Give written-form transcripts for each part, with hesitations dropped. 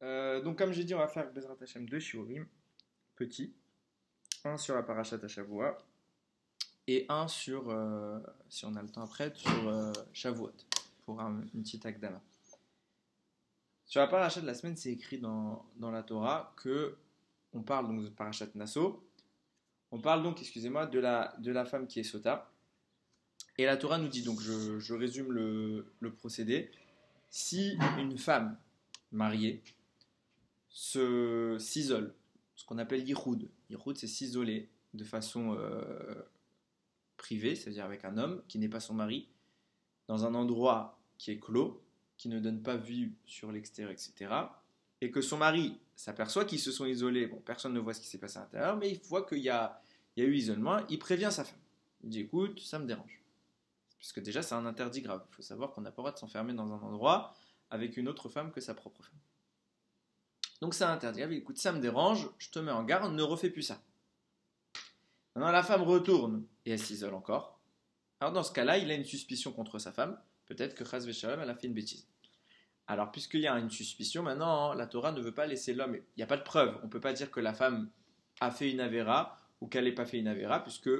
Donc, comme j'ai dit, on va faire Bezrat Hashem 2 shiurim, petit. Un sur la parashat Shavua et un sur, si on a le temps après, sur Shavuot, pour une petite akdama. Sur la parashat de la semaine, c'est écrit dans la Torah que on parle donc de parashat Nasso. On parle donc, excusez-moi, de la femme qui est sota. Et la Torah nous dit, donc je résume le procédé, si une femme mariée s'isole, ce qu'on appelle yichud. Yichud, c'est s'isoler de façon privée, c'est-à-dire avec un homme qui n'est pas son mari, dans un endroit qui est clos, qui ne donne pas vue sur l'extérieur, etc. Et que son mari s'aperçoit qu'ils se sont isolés. Bon, personne ne voit ce qui s'est passé à l'intérieur, mais il voit qu'il y a eu isolement. Il prévient sa femme. Il dit, écoute, ça me dérange. Parce que déjà, c'est un interdit grave. Il faut savoir qu'on n'a pas le droit de s'enfermer dans un endroit avec une autre femme que sa propre femme. Donc c'est interdit. Écoute, ça me dérange, je te mets en garde, ne refais plus ça. Maintenant, la femme retourne et elle s'isole encore. Alors dans ce cas-là, il a une suspicion contre sa femme. Peut-être que Chas Veshalom, elle a fait une bêtise. Alors puisqu'il y a une suspicion, maintenant, la Torah ne veut pas laisser l'homme. Il n'y a pas de preuve. On ne peut pas dire que la femme a fait une avéra ou qu'elle n'ait pas fait une avéra, puisque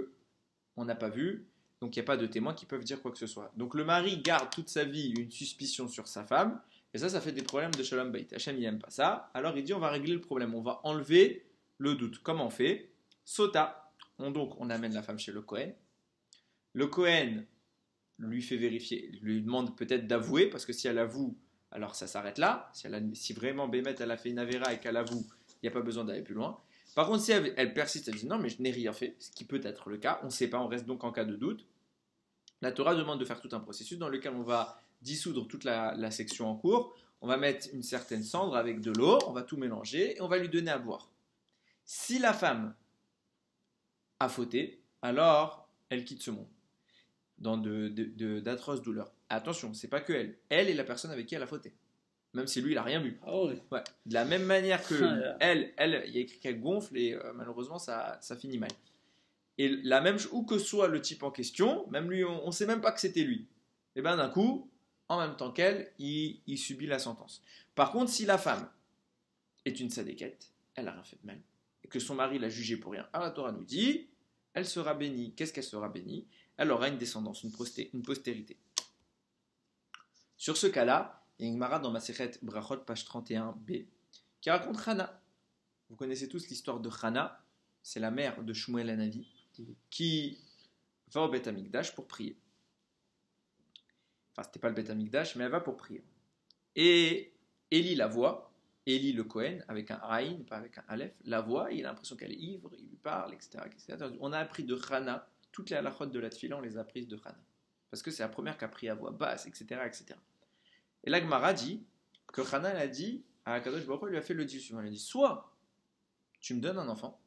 on n'a pas vu. Donc il n'y a pas de témoins qui peuvent dire quoi que ce soit. Donc le mari garde toute sa vie une suspicion sur sa femme. Et ça fait des problèmes de Shalom Bayit. Hachem, il n'aime pas ça. Alors il dit, on va régler le problème. On va enlever le doute. Comment on fait? Sota. Donc on amène la femme chez le Kohen. Le Kohen lui fait vérifier, lui demande peut-être d'avouer, parce que si elle avoue, alors ça s'arrête là. Si vraiment Bémet, elle a fait une avéra et qu'elle avoue, il n'y a pas besoin d'aller plus loin. Par contre, si elle persiste, elle dit non, mais je n'ai rien fait, ce qui peut être le cas, on ne sait pas, on reste donc en cas de doute. La Torah demande de faire tout un processus dans lequel on va dissoudre toute la section en cours, on va mettre une certaine cendre avec de l'eau, on va tout mélanger et on va lui donner à boire. Si la femme a fauté, alors elle quitte ce monde dans d'atroces douleurs. Attention, c'est pas que elle est la personne avec qui elle a fauté, même si lui il a rien bu. Ah ouais. Ouais. De la même manière que elle, il y a écrit qu'elle gonfle et malheureusement ça finit mal. Et la même où que soit le type en question, même lui, on ne sait même pas que c'était lui. Et bien d'un coup, en même temps qu'elle, il subit la sentence. Par contre, si la femme est une sadéquette, elle n'a rien fait de mal, et que son mari l'a jugée pour rien, alors la Torah nous dit, elle sera bénie. Qu'est-ce qu'elle sera bénie? Elle aura une descendance, une postérité. Sur ce cas-là, il y a une Gemara dans Masechet Brachot, page 31b, qui raconte Hana. Vous connaissez tous l'histoire de Hana, c'est la mère de Shmuel Hanavi, qui va au Beth Amikdash pour prier. Enfin, c'était pas le Beth Amikdash, mais elle va pour prier. Et Élie la voit, Élie le Kohen, avec un Aïn, pas avec un Aleph, la voit, et il a l'impression qu'elle est ivre, il lui parle, etc., etc. On a appris de Hana, toutes les halakhot de la Tfila, on les a apprises de Hana. Parce que c'est la première qui a pris à voix basse, etc., etc. Et la Gemara dit que Hana, elle a dit, à Akadosh Baruch Hu, il lui a fait le dit suivant, elle a dit, soit tu me donnes un enfant,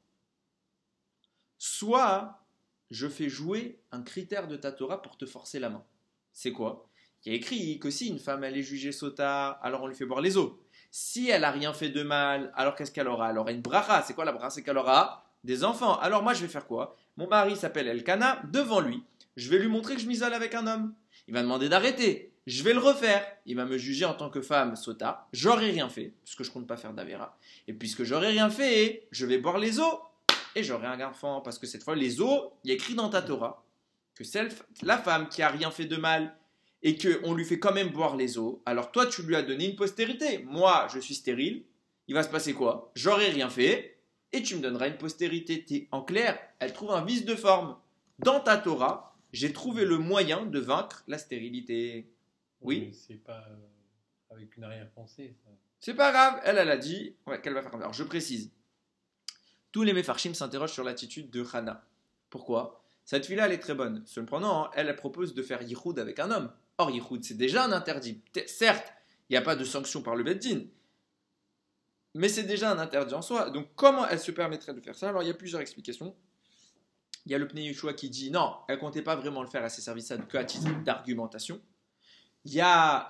soit je fais jouer un critère de ta Torah pour te forcer la main. C'est quoi? Il y a écrit que si une femme elle est jugée sota, alors on lui fait boire les eaux. Si elle n'a rien fait de mal, alors qu'est-ce qu'elle aura? Elle aura une bracha. C'est quoi la bracha? C'est qu'elle aura des enfants. Alors moi je vais faire quoi? Mon mari s'appelle Elkana, devant lui, je vais lui montrer que je m'isole avec un homme. Il va demander d'arrêter. Je vais le refaire. Il va me juger en tant que femme sota. J'aurai rien fait, puisque je ne compte pas faire d'avéra. Et puisque j'aurai rien fait, je vais boire les eaux. Et j'aurai un enfant, parce que cette fois, les eaux, il y a écrit dans ta Torah que la femme qui a rien fait de mal et qu'on lui fait quand même boire les eaux, alors toi, tu lui as donné une postérité. Moi, je suis stérile. Il va se passer quoi? J'aurai rien fait et tu me donneras une postérité. En clair, elle trouve un vice de forme. Dans ta Torah, j'ai trouvé le moyen de vaincre la stérilité. Oui. Mais c'est pas avec une arrière-pensée, ça. C'est pas grave. Elle a dit qu'elle va faire comme ça. Alors, je précise. Tous les Mefarshim s'interrogent sur l'attitude de Hana. Pourquoi? Cette fille-là, elle est très bonne. Cependant, elle propose de faire Yichud avec un homme. Or, Yichud, c'est déjà un interdit. Certes, il n'y a pas de sanction par le Beddin, mais c'est déjà un interdit en soi. Donc, comment elle se permettrait de faire ça? Alors, il y a plusieurs explications. Il y a le Pnei Yeshua qui dit non, elle ne comptait pas vraiment le faire à ses services qu'à titre d'argumentation. Il y a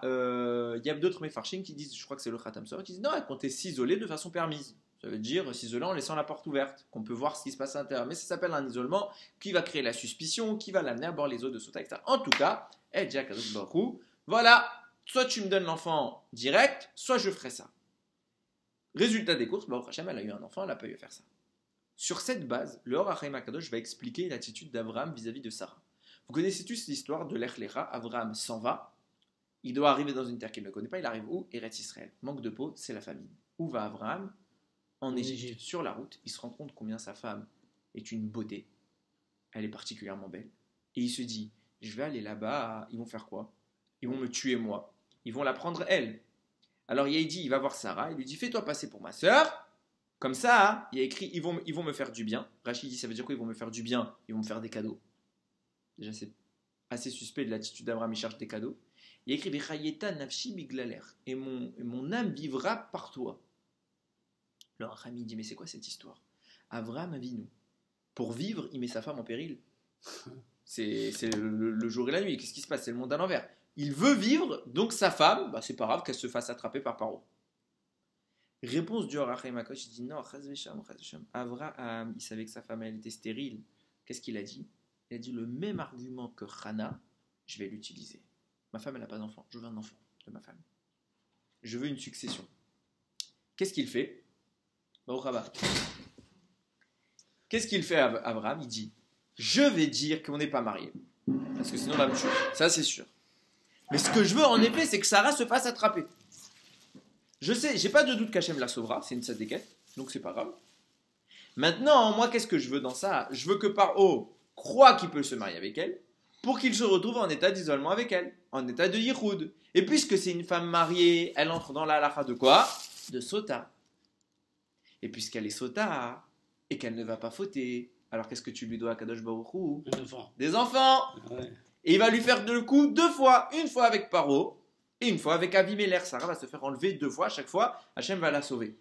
d'autres Mefarshim qui disent, je crois que c'est le Khatam Sofer, qui disent non, elle comptait s'isoler de façon permise. Ça veut dire s'isoler en laissant la porte ouverte, qu'on peut voir ce qui se passe à l'intérieur. Mais ça s'appelle un isolement qui va créer la suspicion, qui va l'amener à boire les eaux de Sota, etc. En tout cas, elle dit à Kadosh Baruch Hu, voilà, soit tu me donnes l'enfant direct, soit je ferai ça. Résultat des courses, Baruch Hashem, elle a eu un enfant, elle n'a pas eu à faire ça. Sur cette base, le Or HaChaim HaKadosh va expliquer l'attitude d'Abraham vis-à-vis de Sarah. Vous connaissez tous l'histoire de l'Ech Lecha. Abraham s'en va, il doit arriver dans une terre qu'il ne connaît pas, il arrive où? Eretz Israël. Manque de peau, c'est la famine. Où va Abraham? En Égypte. Sur la route, il se rend compte combien sa femme est une beauté. Elle est particulièrement belle. Et il se dit, je vais aller là-bas, ils vont faire quoi? Ils vont me tuer moi. Ils vont la prendre elle. Alors il va voir Sarah, il lui dit, fais-toi passer pour ma sœur. Comme ça, il y a écrit, ils vont me faire du bien. Rachid dit, ça veut dire quoi? Ils vont me faire du bien, ils vont me faire des cadeaux. Déjà, c'est assez suspect de l'attitude d'Abraham, il cherche des cadeaux. Il y a écrit, Vechayeta nafshi biglaler. Et mon âme vivra par toi. Alors Rami dit, mais c'est quoi cette histoire? Abraham Avinu, pour vivre, il met sa femme en péril. C'est le jour et la nuit. Qu'est-ce qui se passe? C'est le monde à l'envers. Il veut vivre, donc sa femme, c'est pas grave qu'elle se fasse attraper par Paro. Réponse du Or HaChaim HaKadosh, il dit non, Abraham, il savait que sa femme elle était stérile. Qu'est-ce qu'il a dit? Il a dit le même argument que Hana, je vais l'utiliser. Ma femme elle n'a pas d'enfant, je veux un enfant de ma femme. Je veux une succession. Qu'est-ce qu'il fait? Qu'est-ce qu'il fait Abraham? Il dit je vais dire qu'on n'est pas mariés. Parce que sinon on va me tuer. Ça c'est sûr. Mais ce que je veux en effet, c'est que Sarah se fasse attraper. Je sais, j'ai pas de doute qu'Hachem la sauvera, c'est une sadéquette, donc c'est pas grave. Maintenant, moi qu'est-ce que je veux dans ça? Je veux que Paro croit qu'il peut se marier avec elle, pour qu'il se retrouve en état d'isolement avec elle, en état de yichoud. Et puisque c'est une femme mariée, elle entre dans la halakha de quoi? De sota. Et puisqu'elle est sota, et qu'elle ne va pas fauter, alors qu'est-ce que tu lui dois à Kadosh Baruch Hu? Des enfants. Ouais. Et il va lui faire le coup 2 fois. Une fois avec Paro et une fois avec Avimelech. Sarah va se faire enlever 2 fois. À chaque fois, Hachem va la sauver.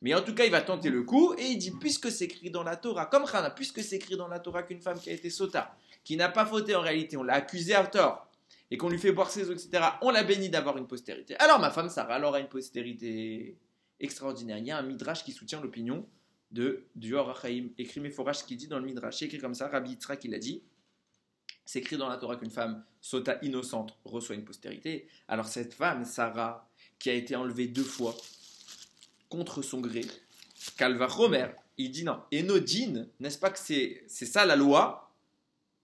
Mais en tout cas, il va tenter le coup et il dit, puisque c'est écrit dans la Torah, comme Chana, puisque c'est écrit dans la Torah qu'une femme qui a été sota, qui n'a pas fauté en réalité, on l'a accusée à tort, et qu'on lui fait boire ses eaux, etc., on l'a béni d'avoir une postérité. Alors ma femme Sarah, elle aura une postérité extraordinaire. Il y a un midrash qui soutient l'opinion du Or HaChaim, écrit Meforash, qui dit dans le midrash, c'est écrit comme ça, Rabbi Yitzhak il a dit, c'est écrit dans la Torah qu'une femme sota innocente reçoit une postérité. Alors cette femme, Sarah, qui a été enlevée 2 fois contre son gré, Kalva Romer, il dit non, Enodine, n'est-ce pas que c'est ça la loi,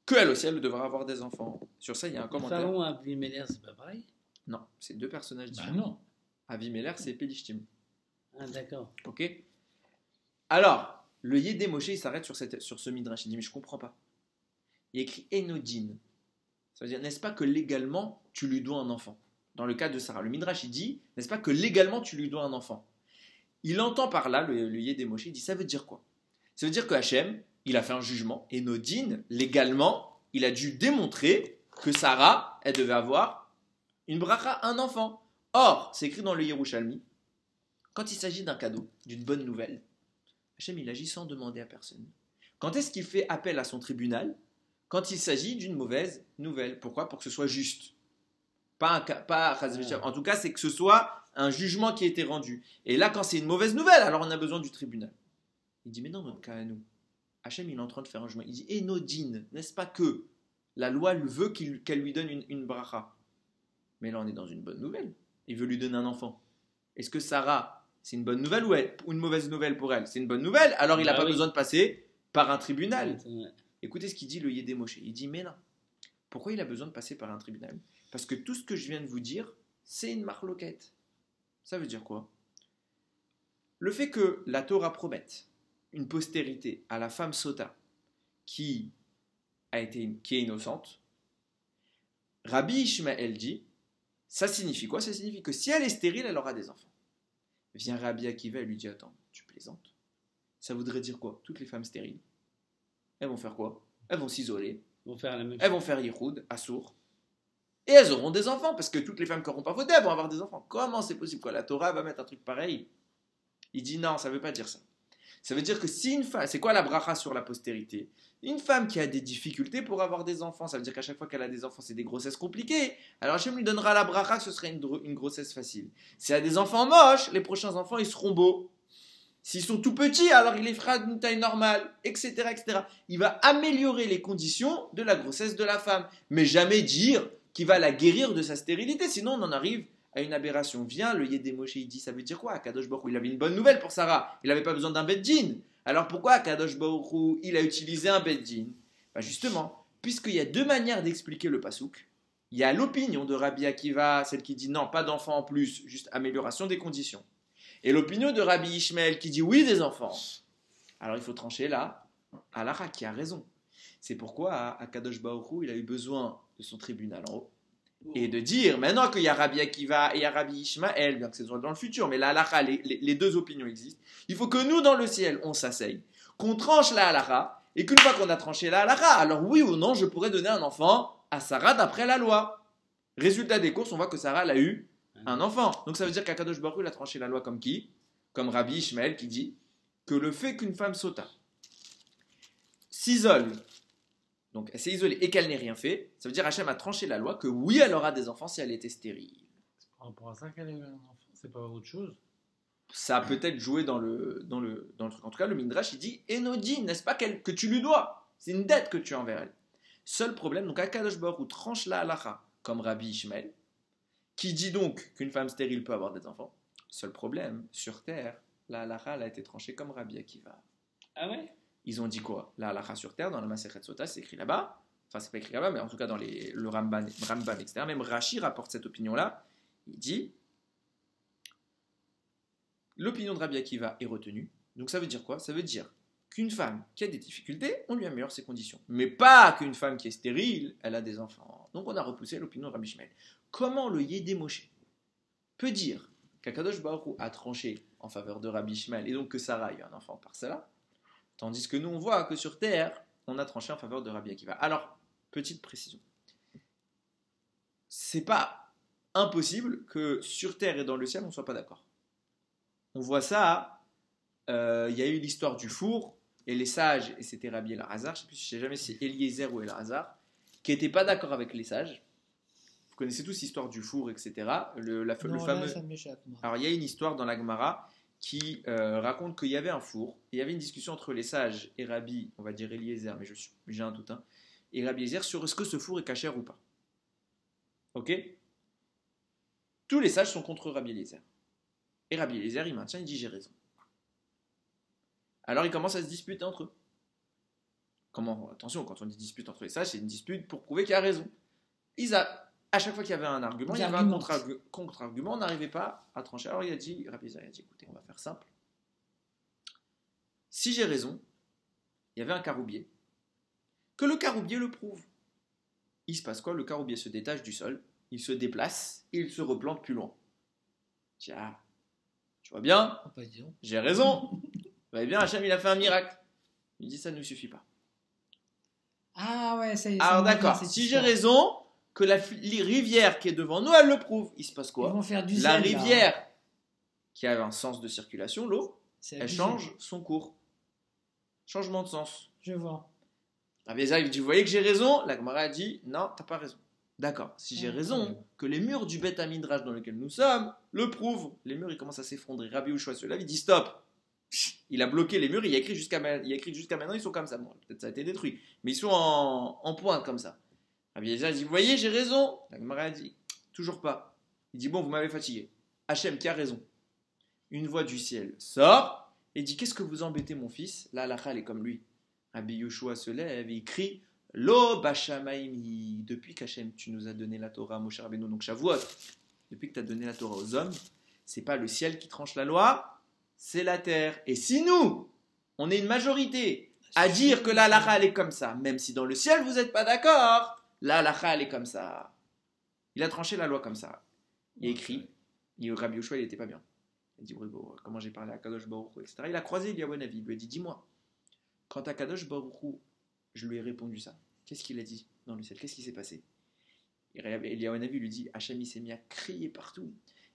qu'elle aussi elle devra avoir des enfants. Sur ça il y a un commentaire. Pharaon et Avimelech, c'est pas pareil? Non, c'est 2 personnages différents. Non. Avimelech c'est Pelishtim. Ah d'accord. Ok. Alors, le Yédé Moshe il s'arrête sur ce midrash, il dit mais je comprends pas. Il écrit Enodine. Ça veut dire, n'est-ce pas que légalement, tu lui dois un enfant? Dans le cas de Sarah, le Midrash, il dit, n'est-ce pas que légalement, tu lui dois un enfant? Il entend par là, le Yédé Moshe, il dit, ça veut dire quoi? Ça veut dire que Hachem, il a fait un jugement, Enodine, légalement, il a dû démontrer que Sarah, elle devait avoir une bracha, un enfant. Or, c'est écrit dans le Yerushalmi, quand il s'agit d'un cadeau, d'une bonne nouvelle, Hachem, il agit sans demander à personne. Quand est-ce qu'il fait appel à son tribunal? Quand il s'agit d'une mauvaise nouvelle. Pourquoi? Pour que ce soit juste. En tout cas, c'est que ce soit un jugement qui a été rendu. Et là, quand c'est une mauvaise nouvelle, alors on a besoin du tribunal. Il dit, mais dans notre cas à nous, Hachem, il est en train de faire un jugement. Il dit, Enodine, n'est-ce pas que la loi veut qu'elle lui donne une bracha? Mais là, on est dans une bonne nouvelle. Il veut lui donner un enfant. Est-ce que Sarah, c'est une bonne nouvelle ou une mauvaise nouvelle pour elle? C'est une bonne nouvelle, alors il n'a pas besoin de passer par un tribunal. Écoutez ce qu'il dit le Yédé Moshe. Il dit, mais non. Pourquoi il a besoin de passer par un tribunal? Parce que tout ce que je viens de vous dire, c'est une marloquette. Ça veut dire quoi? Le fait que la Torah promette une postérité à la femme sota qui est innocente, Rabbi Ishmael dit, ça signifie quoi? Ça signifie que si elle est stérile, elle aura des enfants. Vient Rabbi Akiva et lui dit, attends, tu plaisantes? Ça voudrait dire quoi? Toutes les femmes stériles, elles vont faire quoi? Elles vont s'isoler. Elles vont faire Yichoud, Assour. Et elles auront des enfants, parce que toutes les femmes qui n'auront pas fauté, elles vont avoir des enfants. Comment c'est possible quoi? La Torah va mettre un truc pareil? Il dit non, ça ne veut pas dire ça. Ça veut dire que si une femme, c'est quoi la bracha sur la postérité? Une femme qui a des difficultés pour avoir des enfants, ça veut dire qu'à chaque fois qu'elle a des enfants, c'est des grossesses compliquées. Alors Hachem lui donnera la bracha que ce serait une grossesse facile. Si elle a des enfants moches, les prochains enfants, ils seront beaux. S'ils sont tout petits, alors il les fera d'une taille normale, etc., etc. Il va améliorer les conditions de la grossesse de la femme, mais jamais dire qu'il va la guérir de sa stérilité, sinon on en arrive à une aberration. Vient le Yédé Moshe, il dit, ça veut dire quoi? Akadosh Baruch Hu, il avait une bonne nouvelle pour Sarah. Il n'avait pas besoin d'un Beddin. Alors pourquoi Akadosh Baruch Hu, il a utilisé un Beddin? Ben justement, puisqu'il y a deux manières d'expliquer le pasouk. Il y a l'opinion de Rabbi Akiva, celle qui dit non, pas d'enfants en plus, juste amélioration des conditions. Et l'opinion de Rabbi Ishmael qui dit oui, des enfants. Alors il faut trancher là, Alara qui a raison. C'est pourquoi Akadosh Baruch Hu, il a eu besoin de son tribunal en haut. Et de dire, maintenant qu'il y a Rabbi Akiva et il y a Rabbi Ishmael, bien que c'est dans le futur, mais la halakha, les deux opinions existent, il faut que nous, dans le ciel, on s'asseye, qu'on tranche la halakha, et qu'une fois qu'on a tranché la halakha, alors oui ou non, je pourrais donner un enfant à Sarah d'après la loi. Résultat des courses, on voit que Sarah elle a eu un enfant. Donc ça veut dire qu'Akadosh Baruch Hu, il a tranché la loi comme qui? Comme Rabbi Ishmael qui dit que le fait qu'une femme sota s'isole, donc elle s'est isolée et qu'elle n'ait rien fait, ça veut dire Hachem a tranché la loi que oui, elle aura des enfants si elle était stérile. C'est par rapport à ça qu'elle a eu un enfant, c'est pas autre chose. Ça a peut-être joué dans le truc. En tout cas, le Midrash, il dit Enodin, n'est-ce pas que tu lui dois? C'est une dette que tu as envers elle. Seul problème, donc Akadosh Baruch Hu tranche la halakha comme Rabbi Ishmael, qui dit donc qu'une femme stérile peut avoir des enfants. Seul problème, sur terre, la halakha elle a été tranchée comme Rabbi Akiva. Ah ouais? Ils ont dit quoi? La halakha sur terre, dans la Masechet Sota, c'est écrit là-bas. Enfin, c'est pas écrit là-bas, mais en tout cas dans le Ramban, etc. Même Rashi rapporte cette opinion-là. Il dit l'opinion de Rabbi Akiva est retenue. Donc ça veut dire quoi? Ça veut dire qu'une femme qui a des difficultés, on lui améliore ses conditions. Mais pas qu'une femme qui est stérile, elle a des enfants. Donc on a repoussé l'opinion de Rabbi Ishmael. Comment le Yédé Moshe peut dire qu'Akadosh Baruch Hu a tranché en faveur de Rabbi Ishmael et donc que Sarah a eu un enfant par cela, tandis que nous on voit que sur terre, on a tranché en faveur de Rabbi Akiva. Alors, petite précision. C'est pas impossible que sur terre et dans le ciel, on ne soit pas d'accord. On voit ça, il y a eu l'histoire du four, et les sages, et c'était Rabbi Elazar, je ne sais jamais si c'est Eliezer ou Elazar, qui n'étaient pas d'accord avec les sages. Vous connaissez tous l'histoire du four, etc. Le fameux... Ça m'échappe, moi. Alors, il y a une histoire dans la Gemara qui raconte qu'il y avait un four, et il y avait une discussion entre les sages et Rabbi, on va dire Eliezer, mais j'ai un doute, et Rabbi Eliezer sur est-ce que ce four est cachère ou pas. Ok? Tous les sages sont contre Rabbi Eliezer. Et Rabbi Eliezer, il maintient, il dit j'ai raison. Alors ils commencent à se disputer entre eux. Attention, quand on dit dispute entre les sages, c'est une dispute pour prouver qu'il y a raison. À chaque fois qu'il y avait un argument, il y avait un contre-argument, on n'arrivait pas à trancher. Alors Rabbi Eliezer a dit écoutez, on va faire simple. Si j'ai raison, il y avait un caroubier. Que le caroubier le prouve. Il se passe quoi? Le caroubier se détache du sol, il se déplace et il se replante plus loin. Tiens, tu vois bien, Oh, pas disons. j'ai raison. Eh bien, Hachem, il a fait un miracle. Il dit ça ne suffit pas. Ah ouais, ça y est. Alors d'accord, si j'ai raison, que la rivière qui est devant nous, elle le prouve. Il se passe Ils quoi? vont faire du La zèle, là. rivière qui a un sens de circulation, l'eau, C'est elle abusé. change son cours. Changement de sens. Je vois. Rabbi Eliezer, il dit, vous voyez que j'ai raison? La Gemara a dit, non, t'as pas raison. D'accord, si j'ai raison, que les murs du Beth Midrash dans lequel nous sommes le prouvent, les murs ils commencent à s'effondrer. Rabbi Ushua se lève, il dit stop. Il a bloqué les murs, il a écrit jusqu'à maintenant, ils sont comme ça. Bon, peut-être ça a été détruit, mais ils sont en pointe comme ça. Rabbi Eliezer dit, vous voyez, j'ai raison. La Gemara a dit, toujours pas. Il dit, bon, vous m'avez fatigué. Hachem qui a raison. Une voix du ciel sort et dit, qu'est-ce que vous embêtez mon fils? La halakha elle est comme lui. Rabbi Yoshua se lève et il crie Lo Bashamaimi. Depuis qu'Hachem, tu nous as donné la Torah, Moshe Rabbeinu, donc Shavuot, depuis que tu as donné la Torah aux hommes, c'est pas le ciel qui tranche la loi, c'est la terre. Et si nous, on est une majorité à dire que la halakha elle est comme ça, même si dans le ciel vous n'êtes pas d'accord, la halakha elle est comme ça. Il a tranché la loi comme ça. Il a écrit, Rabbi Yoshua il n'était pas bien. Il dit comment j'ai parlé à Kadosh Baruch Hu, etc. Il a croisé Eliyahu Hanavi, il lui a dit dis-moi. Quand à Kadosh Baruch Hu, je lui ai répondu ça, qu'est-ce qu'il a dit dans le ciel? Qu'est-ce qui s'est passé? Eliyahu Hanavi lui dit Hachem il s'est mis à crier partout.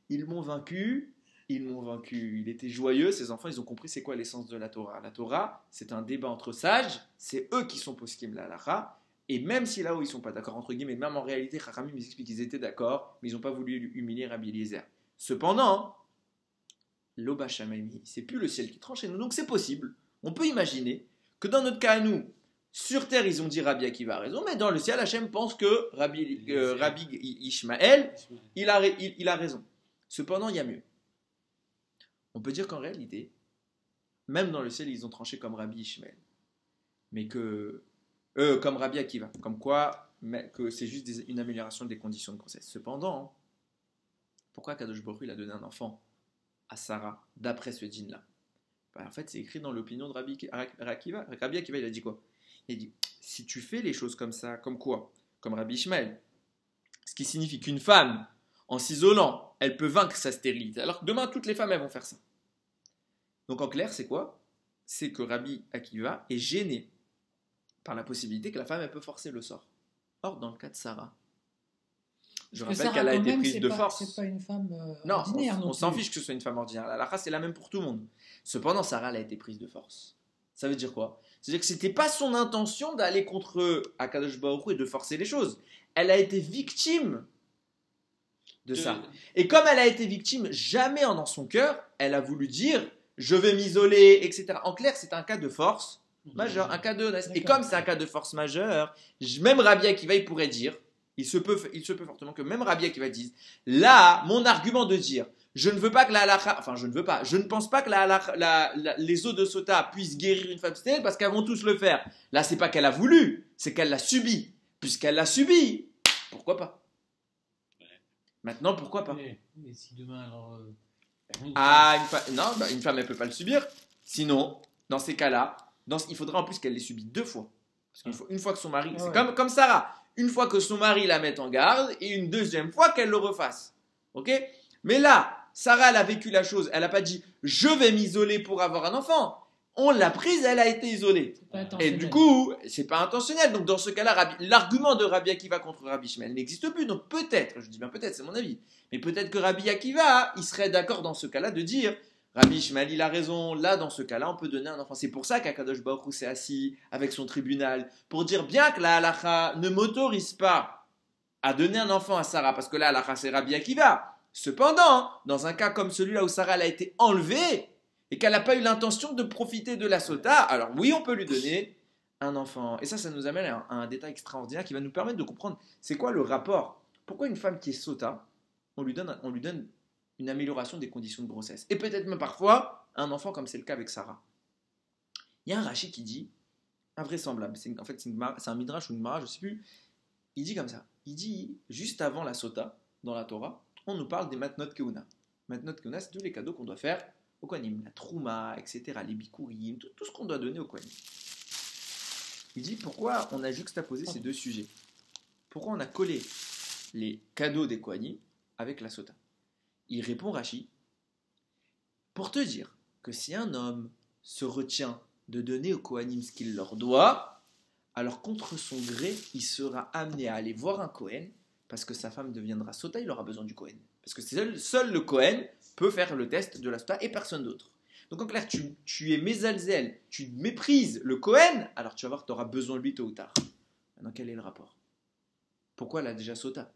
Ils m'ont vaincu. Il était joyeux. Ses enfants, ils ont compris c'est quoi l'essence de la Torah. La Torah, c'est un débat entre sages. C'est eux qui sont poskim la halakha. Et même si là-haut, ils ne sont pas d'accord, entre guillemets, même en réalité, Chachamim, ils expliquent qu'ils étaient d'accord, mais ils n'ont pas voulu humilier Rabbi Eliezer. Cependant, l'Oba Shamaimi, c'est plus le ciel qui tranche chez nous. Donc c'est possible. On peut imaginer que dans notre cas à nous, Sur terre, ils ont dit Rabbi Akiva a raison, mais dans le ciel, Hachem pense que Rabbi Ishmael, il a raison. Cependant, il y a mieux. On peut dire qu'en réalité, même dans le ciel, ils ont tranché comme Rabbi Ishmael. Mais comme Rabbi Akiva. Comme quoi, que c'est juste une amélioration des conditions de grossesse. Cependant, pourquoi Kadosh Baruch Hu, il a donné un enfant à Sarah, d'après ce dîne-là? En fait, c'est écrit dans l'opinion de Rabbi Akiva. Rabbi Akiva, il a dit quoi? Il a dit, si tu fais les choses comme ça, comme quoi? Comme Rabbi Ishmael. Ce qui signifie qu'une femme, en s'isolant, elle peut vaincre sa stérilité. Alors que demain, toutes les femmes, elles vont faire ça. Donc en clair, c'est quoi? C'est que Rabbi Akiva est gêné par la possibilité que la femme, elle peut forcer le sort. Or, dans le cas de Sarah, je rappelle qu'elle a été prise de force. C'est pas une femme Non, ordinaire. on s'en fiche que ce soit une femme ordinaire. La halakha, c'est la même pour tout le monde. Cependant, Sarah, elle a été prise de force. Ça veut dire quoi? C'est-à-dire que ce n'était pas son intention d'aller contre Akadosh Baruch Hu et de forcer les choses. Elle a été victime de ça. Et comme elle a été victime, jamais dans son cœur, elle a voulu dire « je vais m'isoler », etc. En clair, c'est un cas de force majeure, un cas de... Et comme c'est un cas de force majeure, même Rabbi Akiva, il pourrait dire, il se peut fortement que même Rabbi Akiva dise, là, mon argument de dire, je ne veux pas que la halakha, enfin je ne pense pas que les eaux de Sota puissent guérir une femme stérile parce qu'elles vont tous le faire. Là, c'est pas qu'elle a voulu, c'est qu'elle l'a subi. Puisqu'elle l'a subi, pourquoi pas? Maintenant, pourquoi pas? Et si demain, alors. Une femme, elle peut pas le subir. Sinon, dans ces cas-là, il faudra en plus qu'elle l'ait subi 2 fois. Parce qu'une fois que son mari, c'est comme Sarah, une fois que son mari la mette en garde et une deuxième fois qu'elle le refasse. Ok? Mais là, Sarah, elle a vécu la chose. Elle n'a pas dit je vais m'isoler pour avoir un enfant. On l'a prise, elle a été isolée. Et du coup, c'est pas intentionnel. Donc dans ce cas-là, l'argument de Rabbi Akiva contre Rabbi Ishmael n'existe plus. Donc peut-être, je dis bien peut-être, c'est mon avis, mais peut-être que Rabbi Akiva, il serait d'accord dans ce cas-là de dire Rabbi Ishmael, il a raison. Là, dans ce cas-là, on peut donner un enfant. C'est pour ça qu'Akadosh Baruch Hu s'est assis avec son tribunal pour dire bien que la halakha ne m'autorise pas à donner un enfant à Sarah parce que la halakha c'est Rabbi Akiva. Cependant, dans un cas comme celui-là où Sarah elle a été enlevée et qu'elle n'a pas eu l'intention de profiter de la sota, alors oui, on peut lui donner un enfant. Et ça nous amène à un détail extraordinaire qui va nous permettre de comprendre c'est quoi le rapport. Pourquoi une femme qui est sota, on lui donne une amélioration des conditions de grossesse. Et peut-être même parfois, un enfant comme c'est le cas avec Sarah. Il y a un Rashi qui dit, invraisemblable, en fait c'est un midrash ou une mara, je ne sais plus, il dit comme ça, il dit, juste avant la sota, dans la Torah, on nous parle des matnot keuna. Matnot keuna, c'est tous les cadeaux qu'on doit faire au Kohanim, la trouma, etc., les bikurim, tout ce qu'on doit donner au Kohanim. Il dit, pourquoi on a juxtaposé ces deux sujets? Pourquoi on a collé les cadeaux des Kohanim avec la sota? Il répond Rashi, pour te dire que si un homme se retient de donner aux Kohanim ce qu'il leur doit, alors contre son gré, il sera amené à aller voir un Kohen, parce que sa femme deviendra sota, il aura besoin du Kohen. Parce que seul le Kohen peut faire le test de la sota et personne d'autre. Donc en clair, tu es mésalzel, tu méprises le Kohen, alors tu vas voir que tu auras besoin de lui tôt ou tard. Maintenant, quel est le rapport? Pourquoi elle a déjà sota?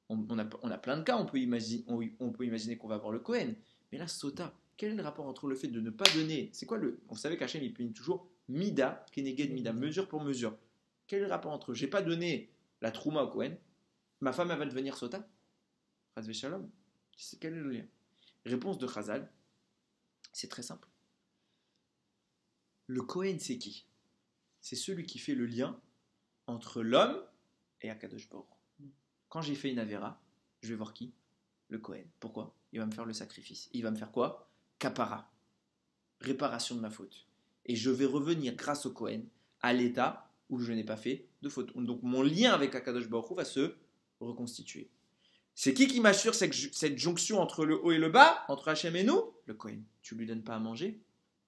On a plein de cas, on peut imaginer qu'on va voir le Kohen. Mais là, sota, quel est le rapport entre le fait de ne pas donner? C'est quoi vous savez qu'Hachem, il punit toujours mida, keneged mida, mesure pour mesure. Quel est le rapport entre j'ai pas donné la trouma au Kohen, ma femme, elle va devenir sota? Chazve shalom. Quel est le lien? Réponse de Chazal, c'est très simple. Le Kohen, c'est qui? C'est celui qui fait le lien entre l'homme et Akadosh Baruch. Quand j'ai fait une avéra, je vais voir qui? Le Kohen. Pourquoi? Il va me faire le sacrifice. Il va me faire quoi? Kapara. Réparation de ma faute. Et je vais revenir grâce au Kohen à l'état où je n'ai pas fait de faute. Donc mon lien avec Akadosh Baruch Hu va se reconstituer. C'est qui m'assure cette jonction entre le haut et le bas, entre Hachem et nous? Le Kohen. Tu lui donnes pas à manger,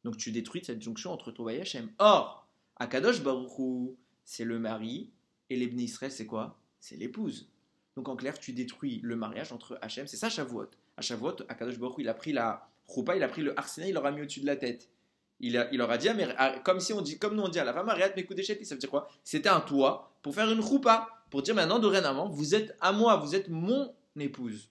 donc tu détruis cette jonction entre toi et Hachem. Or, Akadosh Baruch Hu, c'est le mari, et les Bnei Israël, c'est quoi? C'est l'épouse. Donc en clair, tu détruis le mariage entre Hachem, c'est ça Shavuot. À Shavuot, Akadosh Baruch Hu, il a pris la choupa, il a pris le arsena, il l'aura mis au-dessus de la tête. Il leur a dit, comme nous on dit à la femme, Ariat Mekudeshet, ça veut dire quoi? C'était un toit pour faire une choupa, pour dire maintenant, dorénavant, vous êtes à moi, vous êtes mon épouse.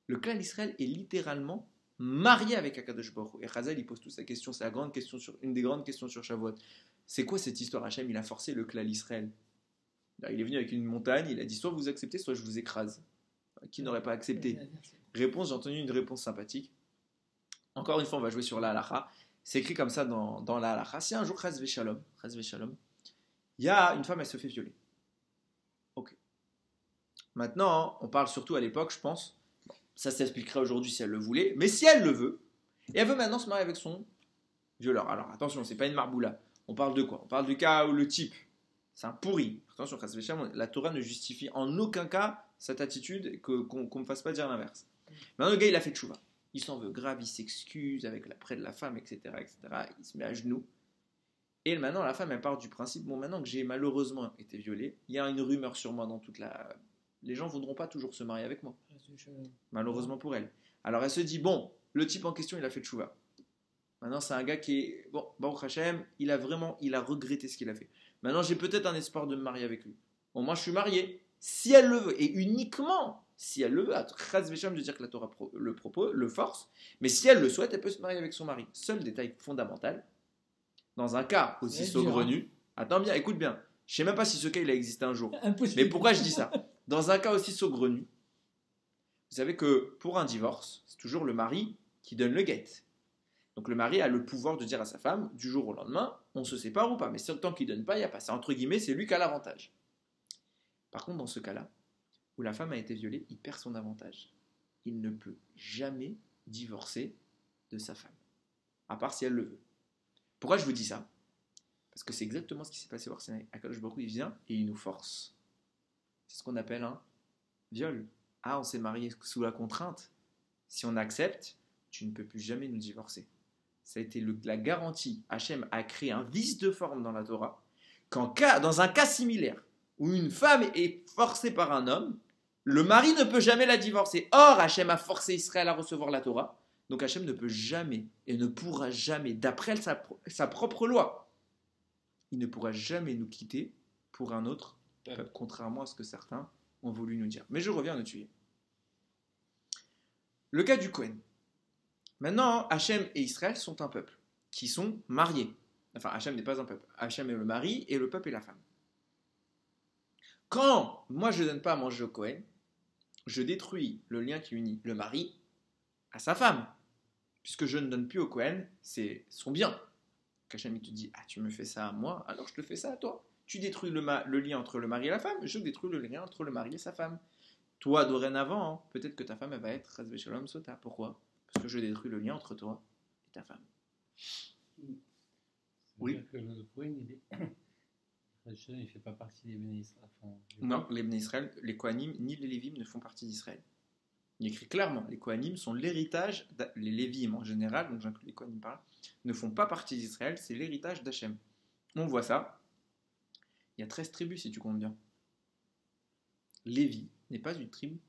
Le clan d'Israël est littéralement marié avec Akadosh Baruch Hu. Et Chazal, il pose toute sa question, c'est une des grandes questions sur Shavuot. C'est quoi cette histoire? Hachem, il a forcé le clan Israël. Là, il est venu avec une montagne, il a dit soit vous acceptez, soit je vous écrase. Qui n'aurait pas accepté? Réponse, j'ai entendu une réponse sympathique. Encore une fois, on va jouer sur la halakha. C'est écrit comme ça dans la halakha. Si un jour, chas v'shalom, il y a une femme, elle se fait violer. Ok. Maintenant, on parle surtout à l'époque, je pense. Ça s'expliquerait aujourd'hui si elle le voulait. Mais si elle le veut, et elle veut maintenant se marier avec son violeur. Alors attention, c'est pas une marboula. On parle de quoi? On parle du cas où le type, c'est un pourri. Attention, la Torah ne justifie en aucun cas cette attitude et qu'on ne me fasse pas dire l'inverse. Maintenant, le gars, il a fait tchouva. Il s'en veut grave, il s'excuse près de la femme, etc., etc. Il se met à genoux. Et maintenant, la femme, elle part du principe, bon, maintenant que j'ai malheureusement été violée, il y a une rumeur sur moi dans toute la... Les gens ne voudront pas toujours se marier avec moi. Malheureusement pour elle. Alors elle se dit, bon, le type en question, il a fait tchouva. Maintenant, c'est un gars qui est... Bon, Baruch Hashem, il a regretté ce qu'il a fait. Maintenant, j'ai peut-être un espoir de me marier avec lui. Bon, moi, je suis marié. Si elle le veut, et uniquement si elle le veut, Chaz Vesham de dire que la Torah le force, mais si elle le souhaite, elle peut se marier avec son mari. Seul détail fondamental, dans un cas aussi saugrenu, attends bien, écoute bien, je ne sais même pas si ce cas il a existé un jour, Impossible. mais pourquoi je dis ça? Dans un cas aussi saugrenu, vous savez que pour un divorce, c'est toujours le mari qui donne le guet. Donc le mari a le pouvoir de dire à sa femme, du jour au lendemain, on se sépare ou pas, mais tant qu'il ne donne pas, il n'y a pas. C'est entre guillemets, c'est lui qui a l'avantage. Par contre, dans ce cas-là, où la femme a été violée, il perd son avantage. Il ne peut jamais divorcer de sa femme, à part si elle le veut. Pourquoi je vous dis ça? Parce que c'est exactement ce qui s'est passé au Arsinaï. Akadosh Baruch Hu, il vient et il nous force. C'est ce qu'on appelle un viol. Ah, on s'est marié sous la contrainte. Si on accepte, tu ne peux plus jamais nous divorcer. Ça a été la garantie. Hachem a créé un vice de forme dans la Torah, dans un cas similaire, où une femme est forcée par un homme, le mari ne peut jamais la divorcer. Or, Hachem a forcé Israël à recevoir la Torah, donc Hachem ne peut jamais et ne pourra jamais, d'après sa propre loi, il ne pourra jamais nous quitter pour un autre peuple, contrairement à ce que certains ont voulu nous dire. Mais je reviens à notre sujet. Le cas du Kohen. Maintenant, Hachem et Israël sont un peuple qui sont mariés. Enfin, Hachem n'est pas un peuple. Hachem est le mari et le peuple est la femme. Quand moi je ne donne pas à manger au Kohen, je détruis le lien qui unit le mari à sa femme. Puisque je ne donne plus au Kohen, c'est son bien. Hachem il te dit, ah tu me fais ça à moi, alors je te fais ça à toi. Tu détruis le lien entre le mari et la femme, je détruis le lien entre le mari et sa femme. Toi, dorénavant, hein, peut-être que ta femme elle va être Chas v'Shalom Sota. Pourquoi? Parce que je détruis le lien entre toi et ta femme. Oui. C'est-à-dire que le Kohen, il ne fait pas partie des Béné Israël. Enfin, Non, les Béné Israël, les Kohanim ni les Lévim ne font partie d'Israël. Il écrit clairement, les Kohanim sont l'héritage, les Lévim en général, donc j'inclus les Kohanim par là, ne font pas partie d'Israël, c'est l'héritage d'Hachem. On voit ça. Il y a 13 tribus si tu comptes bien. Lévi n'est pas une tribu.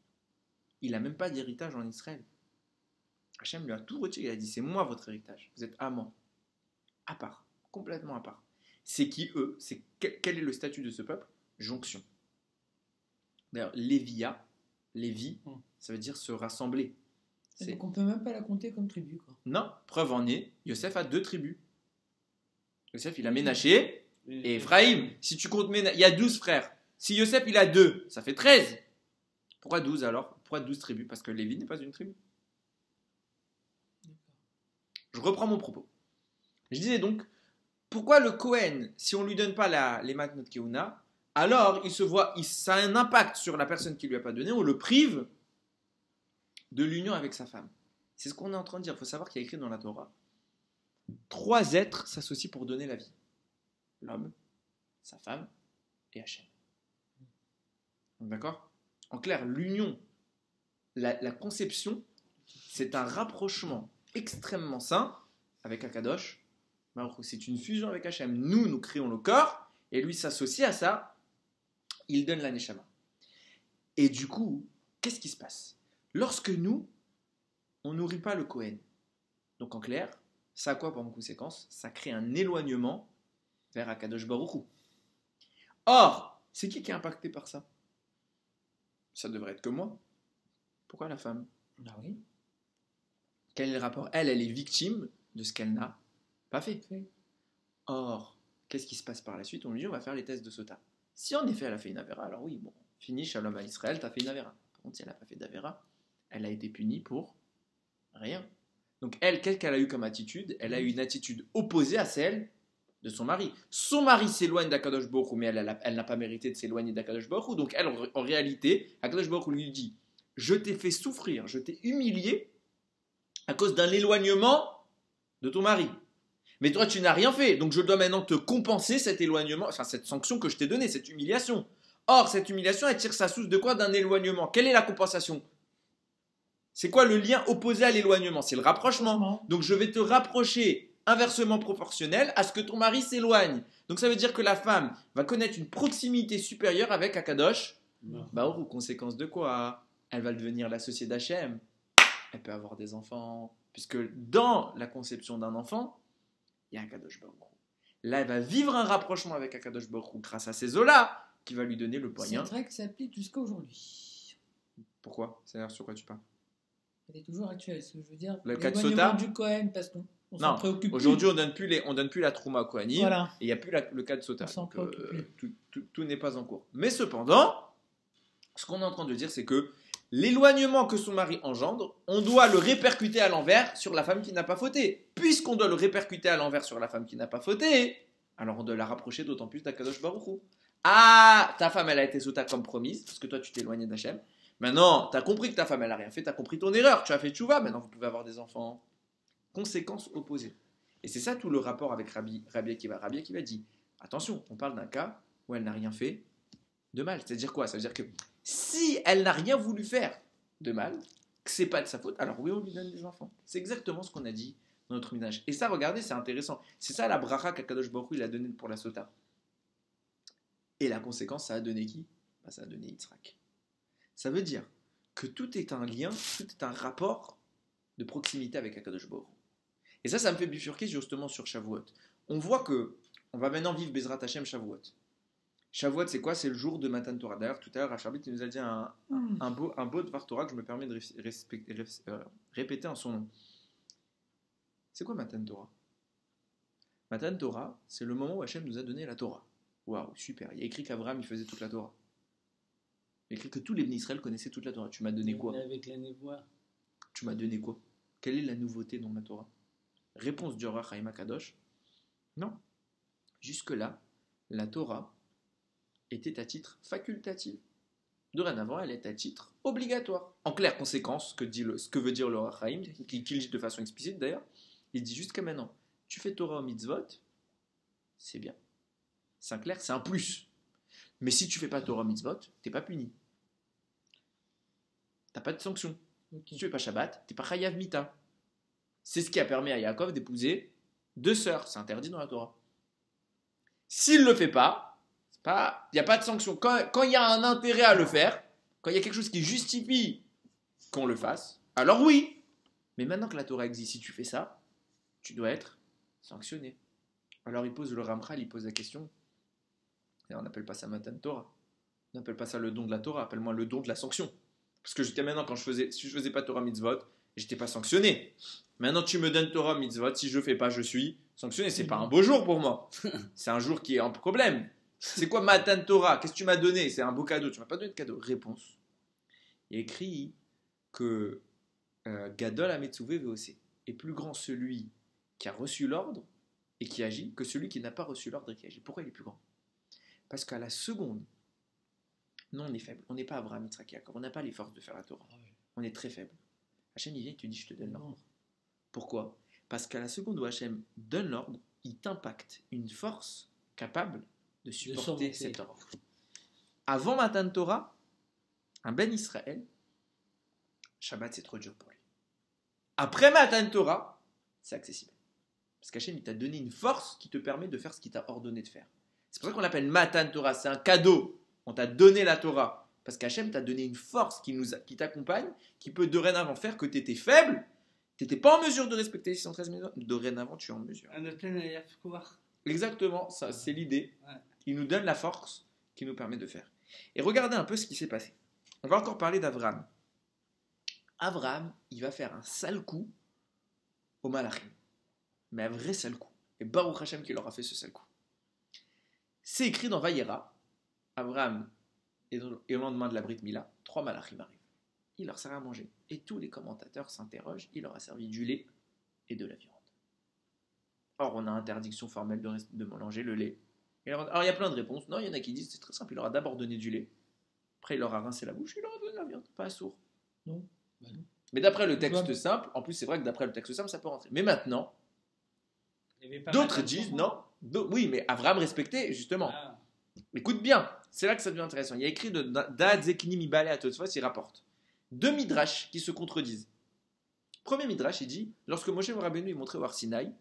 Il n'a même pas d'héritage en Israël. Hachem lui a tout retiré. Il a dit, c'est moi votre héritage. Vous êtes à moi. À part. Complètement à part. C'est qui eux? Quel est le statut de ce peuple? Jonction. D'ailleurs, Lévia, Lévi, ça veut dire se rassembler. Donc on peut même pas la compter comme tribu, quoi. Non, preuve en est, Yosef a 2 tribus. Yosef, il a Ménaché et Ephraïm. Si tu comptes il y a 12 frères. Si Yosef, il a 2, ça fait 13. Pourquoi 12 alors? Pourquoi 12 tribus? Parce que Lévi n'est pas une tribu. Je reprends mon propos. Je disais donc, pourquoi le Kohen, si on ne lui donne pas les matnot keuna, alors ça a un impact sur la personne qui ne lui a pas donné, on le prive de l'union avec sa femme. C'est ce qu'on est en train de dire. Il faut savoir qu'il y a écrit dans la Torah, 3 êtres s'associent pour donner la vie. L'homme, sa femme et Hachem. D'accord? En clair, l'union, la conception, c'est un rapprochement extrêmement sain avec Akadosh. C'est une fusion avec Hachem. Nous créons le corps et lui s'associe à ça. Il donne la neshama. Et du coup, qu'est-ce qui se passe? Lorsque nous, on nourrit pas le Kohen, donc en clair, ça a quoi pour conséquence? Ça crée un éloignement vers Akadosh Baruch Hu. Or, c'est qui est impacté par ça? Ça devrait être que moi. Pourquoi la femme? Ah oui. Quel est le rapport? Elle est victime de ce qu'elle n'a pas fait. Or, Qu'est-ce qui se passe par la suite? On lui dit, on va faire les tests de Sota. Si en effet elle a fait une Avera, alors oui, bon, fini, Shalom à Israël, t'as fait une Avera. Par contre, si elle n'a pas fait d'Avera, elle a été punie pour rien. Donc elle, qu'est-ce qu'elle a eu comme attitude? Elle a eu une attitude opposée à celle de son mari. Son mari s'éloigne d'Akadosh Baruch Hu, mais elle n'a pas mérité de s'éloigner d'Akadosh Baruch Hu. Donc elle, en réalité, Akadosh Baruch Hu lui dit, je t'ai fait souffrir, je t'ai humilié à cause d'un éloignement de ton mari. Mais toi, tu n'as rien fait, donc je dois maintenant te compenser cet éloignement, enfin cette sanction que je t'ai donnée, cette humiliation. Or, cette humiliation, elle tire sa source de quoi? D'un éloignement. Quelle est la compensation? C'est quoi le lien opposé à l'éloignement? C'est le rapprochement. Donc je vais te rapprocher inversement proportionnel à ce que ton mari s'éloigne. Donc ça veut dire que la femme va connaître une proximité supérieure avec Akadosh. Baruch Hu, conséquence de quoi? Elle va devenir l'associée d'Hachem. Elle peut avoir des enfants. Puisque dans la conception d'un enfant, il y a Akadosh Baruch Hu. Là, elle va vivre un rapprochement avec Akadosh Baruch Hu grâce à ces eaux-là qui va lui donner le moyen. C'est vrai que ça s'applique jusqu'à aujourd'hui. Pourquoi? C'est-à-dire sur quoi tu parles? Elle est toujours actuelle, ce que je veux dire. Le cas de L'éloignement Sota du Cohen, parce qu'on Non, s'en préoccupe plus. aujourd'hui on donne plus la Trouma au Kohanim, Voilà. et il n'y a plus le cas de Sota. On s'en Donc, préoccupe plus. tout n'est pas en cours. Mais cependant, ce qu'on est en train de dire, c'est que l'éloignement que son mari engendre, on doit le répercuter à l'envers sur la femme qui n'a pas fauté. Puisqu'on doit le répercuter à l'envers sur la femme qui n'a pas fauté, alors on doit la rapprocher d'autant plus d'Akadosh Baruch Hu. Ah, ta femme elle a été Sota comme promise, parce que toi tu t'es éloigné d'Hachem. Maintenant, tu as compris que ta femme elle a rien fait, tu as compris ton erreur, tu as fait tchouva, maintenant vous pouvez avoir des enfants. Conséquences opposées. Et c'est ça tout le rapport avec Rabbi Akiva. Rabbi Akiva dit, attention, on parle d'un cas où elle n'a rien fait de mal. C'est-à-dire quoi? Ça veut dire que si elle n'a rien voulu faire de mal, que c'est pas de sa faute, alors oui, on lui donne des enfants. C'est exactement ce qu'on a dit dans notre ménage. Et ça, regardez, c'est intéressant. C'est ça la bracha qu'Akadosh Baruch Hu il a donnée pour la Sota. Et la conséquence, ça a donné qui? Ça a donné Yitzhak. Ça veut dire que tout est un lien, tout est un rapport de proximité avec Akadosh Baruch Hu. Et ça me fait bifurquer justement sur Shavuot. On voit que on va maintenant vivre Bezrat Hashem Shavuot. Shavuot, c'est quoi? C'est le jour de Matan Torah. D'ailleurs, tout à l'heure, Racharbit nous a dit un beau Dvar Torah que je me permets de répéter en son nom. C'est quoi Matan Torah? Matan Torah, c'est le moment où Hashem nous a donné la Torah. Waouh, super. Il y a écrit qu'Abraham, il faisait toute la Torah. Il y a écrit que tous les Bnei Israël connaissaient toute la Torah. Tu m'as donné quoi? Avec la névoie. Tu m'as donné quoi? Quelle est la nouveauté dans ma Torah? Réponse du Rach Haïm Kadosh. Non. Jusque-là, la Torah était à titre facultatif. Dorénavant, elle est à titre obligatoire. En clair, conséquence, ce que veut dire le Rach Haïm, qu'il dit de façon explicite d'ailleurs, il dit jusqu'à maintenant, tu fais Torah au mitzvot, c'est bien. C'est clair, c'est un plus. Mais si tu fais pas Torah mitzvot, t'es pas puni. T'as pas de sanction. Si tu fais pas Shabbat, t'es pas chayav mita. C'est ce qui a permis à Yaakov d'épouser 2 sœurs. C'est interdit dans la Torah. S'il ne le fait pas, il n'y a pas de sanction. Quand il y a un intérêt à le faire, quand il y a quelque chose qui justifie qu'on le fasse, alors oui. Mais maintenant que la Torah existe, si tu fais ça, tu dois être sanctionné. Alors il pose le Ramchal, il pose la question. Et on n'appelle pas ça Matan Torah. On n'appelle pas ça le don de la Torah. Appelle-moi le don de la sanction. Parce que jusqu'à maintenant, si je faisais pas Torah mitzvot, j'étais pas sanctionné. Maintenant, tu me donnes Torah mitzvot, si je fais pas, je suis sanctionné. C'est pas un beau jour pour moi. C'est un jour qui est en problème. C'est quoi Matan Torah? Qu'est-ce que tu m'as donné? C'est un beau cadeau. Tu m'as pas donné de cadeau. Réponse. Il est écrit que Gadol Ametzuvé VOC est plus grand celui qui a reçu l'ordre et qui agit que celui qui n'a pas reçu l'ordre et qui agit. Pourquoi il est plus grand? Parce qu'à la seconde, nous on est faible. On n'est pas Abraham, Yitzhak, Yaakov. On n'a pas les forces de faire la Torah. On est très faible. Hachem, il vient et te dit, je te donne l'ordre. Pourquoi? Parce qu'à la seconde où Hachem donne l'ordre, il t'impacte une force capable de supporter cet ordre. Avant Matan Torah, un Ben Israël, Shabbat c'est trop dur pour lui. Après Matan Torah, c'est accessible. Parce qu'Hachem, il t'a donné une force qui te permet de faire ce qu'il t'a ordonné de faire. C'est pour ça qu'on l'appelle Matan Torah, c'est un cadeau. On t'a donné la Torah. Parce qu'Hachem t'a donné une force qui t'accompagne, qui peut dorénavant faire que tu étais faible, tu n'étais pas en mesure de respecter les 613 000. Dorénavant, tu es en mesure. Exactement, ça, c'est l'idée. Ouais. Il nous donne la force qui nous permet de faire. Et regardez un peu ce qui s'est passé. On va encore parler d'Avraham. Avraham, il va faire un sale coup au Malachim. Mais un vrai sale coup. Et Baruch Hashem qui leur a fait ce sale coup. C'est écrit dans Vayera, Abraham, et au lendemain de la Brit Mila, 3 malachim arrivent. Il leur sert à manger. Et tous les commentateurs s'interrogent, il leur a servi du lait et de la viande. Or, on a interdiction formelle de mélanger le lait. Alors, il y a plein de réponses. Non, il y en a qui disent, c'est très simple, il leur a d'abord donné du lait. Après, il leur a rincé la bouche, il leur a donné de la viande. Pas sourd. Non. Bah non. Mais d'après le texte simple, en plus, c'est vrai que d'après le texte simple, ça peut rentrer. Mais maintenant, Il y avait pas d'autres mal disent d'enfants. non. Oui, mais Abraham respectait, justement. Ah. Écoute bien, c'est là que ça devient intéressant. Il y a écrit de Da'at Zekini Mibale à Tosfos, il rapporte 2 midrash qui se contredisent. Premier midrash, il dit, lorsque Moshe Rabbeinu est montré au Har Sinaï,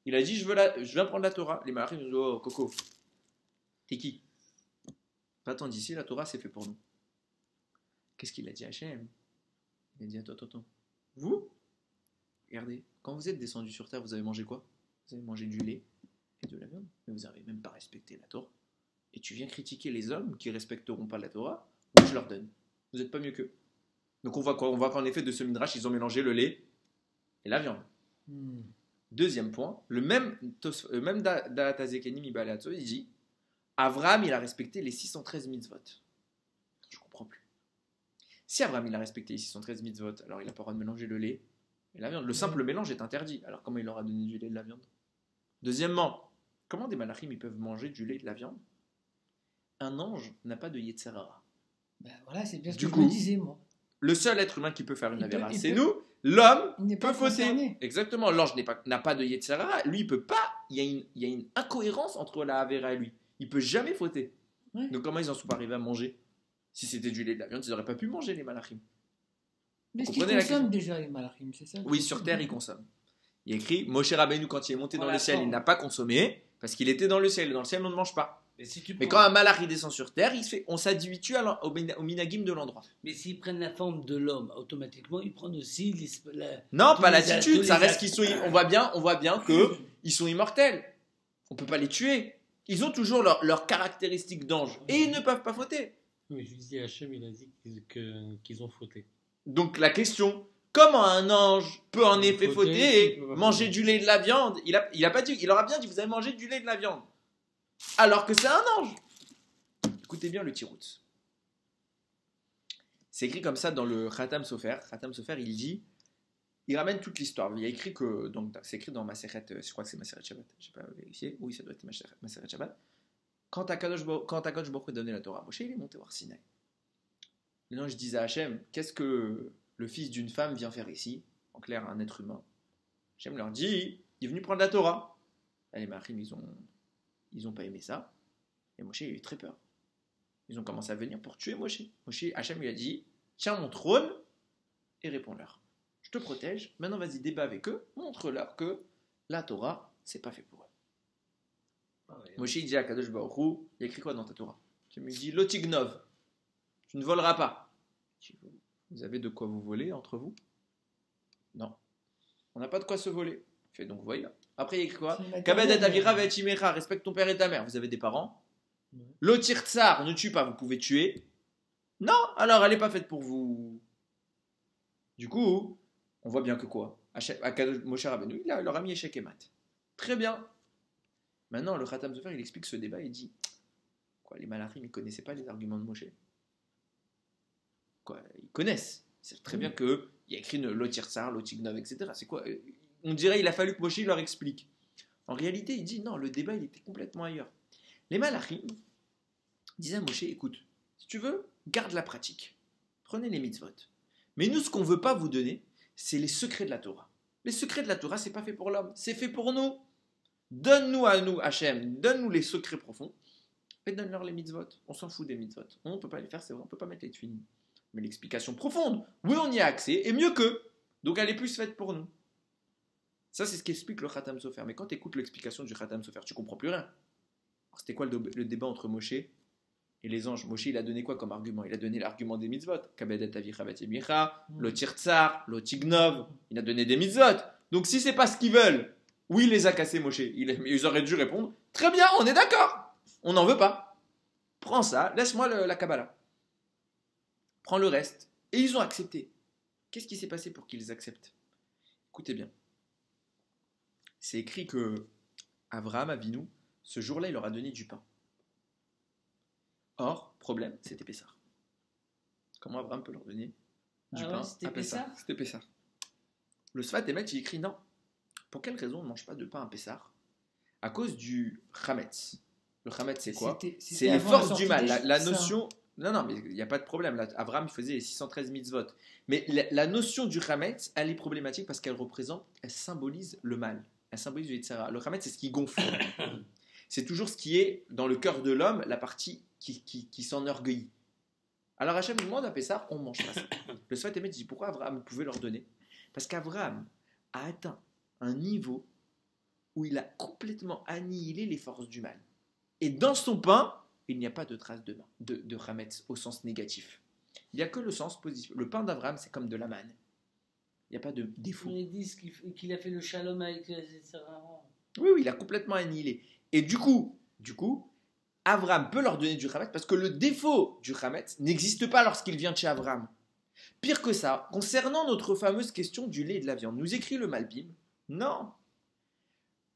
il a dit, je viens prendre la Torah. Les malachim disent, oh, Coco, t'es qui? Va-t'en d'ici, la Torah, c'est fait pour nous. Qu'est-ce qu'il a dit à Hachem? Il a dit, attends. Vous, regardez, quand vous êtes descendu sur terre, vous avez mangé quoi? Vous avez mangé du lait et de la viande, mais vous n'avez même pas respecté la Torah. Et tu viens critiquer les hommes qui respecteront pas la Torah? Oui, je leur donne. Vous n'êtes pas mieux qu'eux. Donc on voit quoi? On voit qu'en effet, de ce midrash, ils ont mélangé le lait et la viande. Deuxième point, le même Da'at Zekini Mibale Atzo, il dit, Avraham, il a respecté les 613 mitzvot. Je comprends plus. Si Abraham il a respecté les 613 mitzvot, alors il n'a pas le droit de mélanger le lait et la viande. Le simple mélange est interdit. Alors comment il leur a donné du lait et de la viande? Deuxièmement, comment des malachim ils peuvent manger du lait et de la viande? Un ange n'a pas de Yetzer Hara. Ben voilà, c'est bien ce Du que coup, je me disais, moi. Le seul être humain qui peut faire une Il peut- avéra, il c'est peut- nous. L'homme Il n'est peut pas fauter. concerné. Exactement. L'ange n'a pas de Yetzer Hara. Lui, il peut pas. Il y a une incohérence entre la avéra et lui. Il peut jamais fauter. Ouais. Donc comment ils en sont pas arrivés à manger? Si c'était du lait et de la viande, ils n'auraient pas pu manger les malachim. Mais est-ce Vous qu'ils comprenez la consomment déjà les malachim, c'est ça? Oui, sur terre, ils consomment. Il y a écrit, Moshe Rabbeinu, quand il est monté dans Dans le la ciel, il forme. n'a pas consommé, parce qu'il était dans le ciel. Et dans le ciel, on ne mange pas. Mais si tu Mais prends- quand un malach il descend sur terre, on s'habitue au minagim de l'endroit. Mais s'ils prennent la forme de l'homme, automatiquement, ils prennent aussi Non, tous pas les l'attitude. tous Ça les reste qu'ils sont. On voit bien que ils sont immortels. On peut pas les tuer. Ils ont toujours leurs caractéristiques d'ange et ils ne peuvent pas fauter. Mais je dis Hachem, il a dit qu'ils ont fauté. Donc la question, comment un ange peut en effet Fauter, fauter et il peut pas manger fauter. du lait et de la viande? Il a pas dit. Il leur a bien dit, vous avez mangé du lait et de la viande, alors que c'est un ange. Écoutez bien le tirout. C'est écrit comme ça dans le Khatam Sofer. Khatam Sofer, il ramène toute l'histoire. Il y a écrit que, donc c'est écrit dans Maseret, je crois que c'est Maseret Shabbat. Je n'ai pas vérifié. Oui, ça doit être Maseret Shabbat. Quand Akadosh Baruch a donné la Torah, Moshe il est monté voir Sinaï. L'ange disait à Hachem, qu'est-ce que le fils d'une femme vient faire ici? En clair, un être humain. Hachem leur dit, il est venu prendre la Torah. Et les Mahrim, ils ont pas aimé ça. Et Moshe, il a eu très peur. Ils ont commencé à venir pour tuer Moshe. Hachem lui a dit, tiens mon trône et réponds-leur. Je te protège, maintenant vas-y débat avec eux, montre-leur que la Torah, c'est pas fait pour eux. Moshe il dit à Kadosh Baruch Hu, il y a écrit quoi dans ta Torah? Tu me dis, Lotignov, tu ne voleras pas. Vous avez de quoi vous voler entre vous? Non. On n'a pas de quoi se voler. Fait donc voyez. Après il y a écrit quoi? Kabed et avira ve etimecha, respecte ton père et ta mère. Vous avez des parents? Ouais. Lotir tsar, ne tue pas, vous pouvez tuer. Non, alors elle n'est pas faite pour vous. Du coup, on voit bien que quoi? Moshe Rabbeinu, il leur a mis échec et mat. Très bien. Maintenant, le Khatam Sofer, il explique ce débat, il dit quoi, les malachim, ils ne connaissaient pas les arguments de Moshe. Quoi, ils connaissent. Ils savent très bien qu'il y a écrit Lotir tsar, Lotignov, etc. C'est quoi? On dirait il a fallu que Moshe leur explique. En réalité, il dit non, le débat, il était complètement ailleurs. Les malachim disaient à Moshe, écoute, si tu veux, garde la pratique. Prenez les mitzvot. Mais nous, ce qu'on ne veut pas vous donner, c'est les secrets de la Torah. Les secrets de la Torah, c'est pas fait pour l'homme, c'est fait pour nous. Donne-nous à nous, Hachem, donne-nous les secrets profonds et donne-leur les mitzvot. On s'en fout des mitzvot. On ne peut pas les faire, c'est vrai, on ne peut pas mettre les tefilin. Mais l'explication profonde, oui, on y a accès, et mieux qu'eux. Donc elle est plus faite pour nous. Ça, c'est ce qu'explique le Khatam Sofer. Mais quand tu écoutes l'explication du Khatam Sofer, tu comprends plus rien. Alors, c'était quoi le débat entre Moshe et les anges? Moshe, il a donné quoi comme argument? Il a donné l'argument des mitzvot. Kabedet avicha vatimicha, lotir tsar, lotignov. Il a donné des mitzvot. Donc si c'est pas ce qu'ils veulent, oui, il les a cassés, Moshe. Ils auraient dû répondre, très bien, on est d'accord. On n'en veut pas. Prends ça, laisse-moi la Kabbalah. Prends le reste. Et ils ont accepté. Qu'est-ce qui s'est passé pour qu'ils acceptent? Écoutez bien. C'est écrit que Abraham Avinu, ce jour-là, il leur a donné du pain. Or, problème, c'était Pessah. Comment Abraham peut leur donner du pain c'était à Pessah? Pessah. C'était Pessah. Le Sfat Emet, il écrit non. Pour quelle raison on ne mange pas de pain à Pessah? À cause du Chametz. Le Chametz, c'est quoi? C'est les forces du mal. La notion. Non, non, mais il n'y a pas de problème. Là, Abraham il faisait les 613 mitzvot. Mais la notion du Chametz, elle est problématique parce qu'elle représente, elle symbolise le mal. Elle symbolise le Yetzirah. Le Chametz, c'est ce qui gonfle. C'est toujours ce qui est dans le cœur de l'homme, la partie qui s'enorgueillit. Alors Hachem nous demande à Pessah, on ne mange pas ça. Le Sfat Emet dit pourquoi Abraham pouvait leur donner? Parce qu'Abraham a atteint un niveau où il a complètement annihilé les forces du mal. Et dans son pain, il n'y a pas de trace de Chametz au sens négatif. Il n'y a que le sens positif. Le pain d'Abraham, c'est comme de la manne. Il n'y a pas de défaut. Ils disent qu'il a fait le shalom avec Sarah. Oui, il a complètement annihilé. Et du coup, Abraham peut leur donner du Chametz parce que le défaut du Chametz n'existe pas lorsqu'il vient de chez Abraham. Pire que ça, concernant notre fameuse question du lait et de la viande, nous écrit le Malbim, non.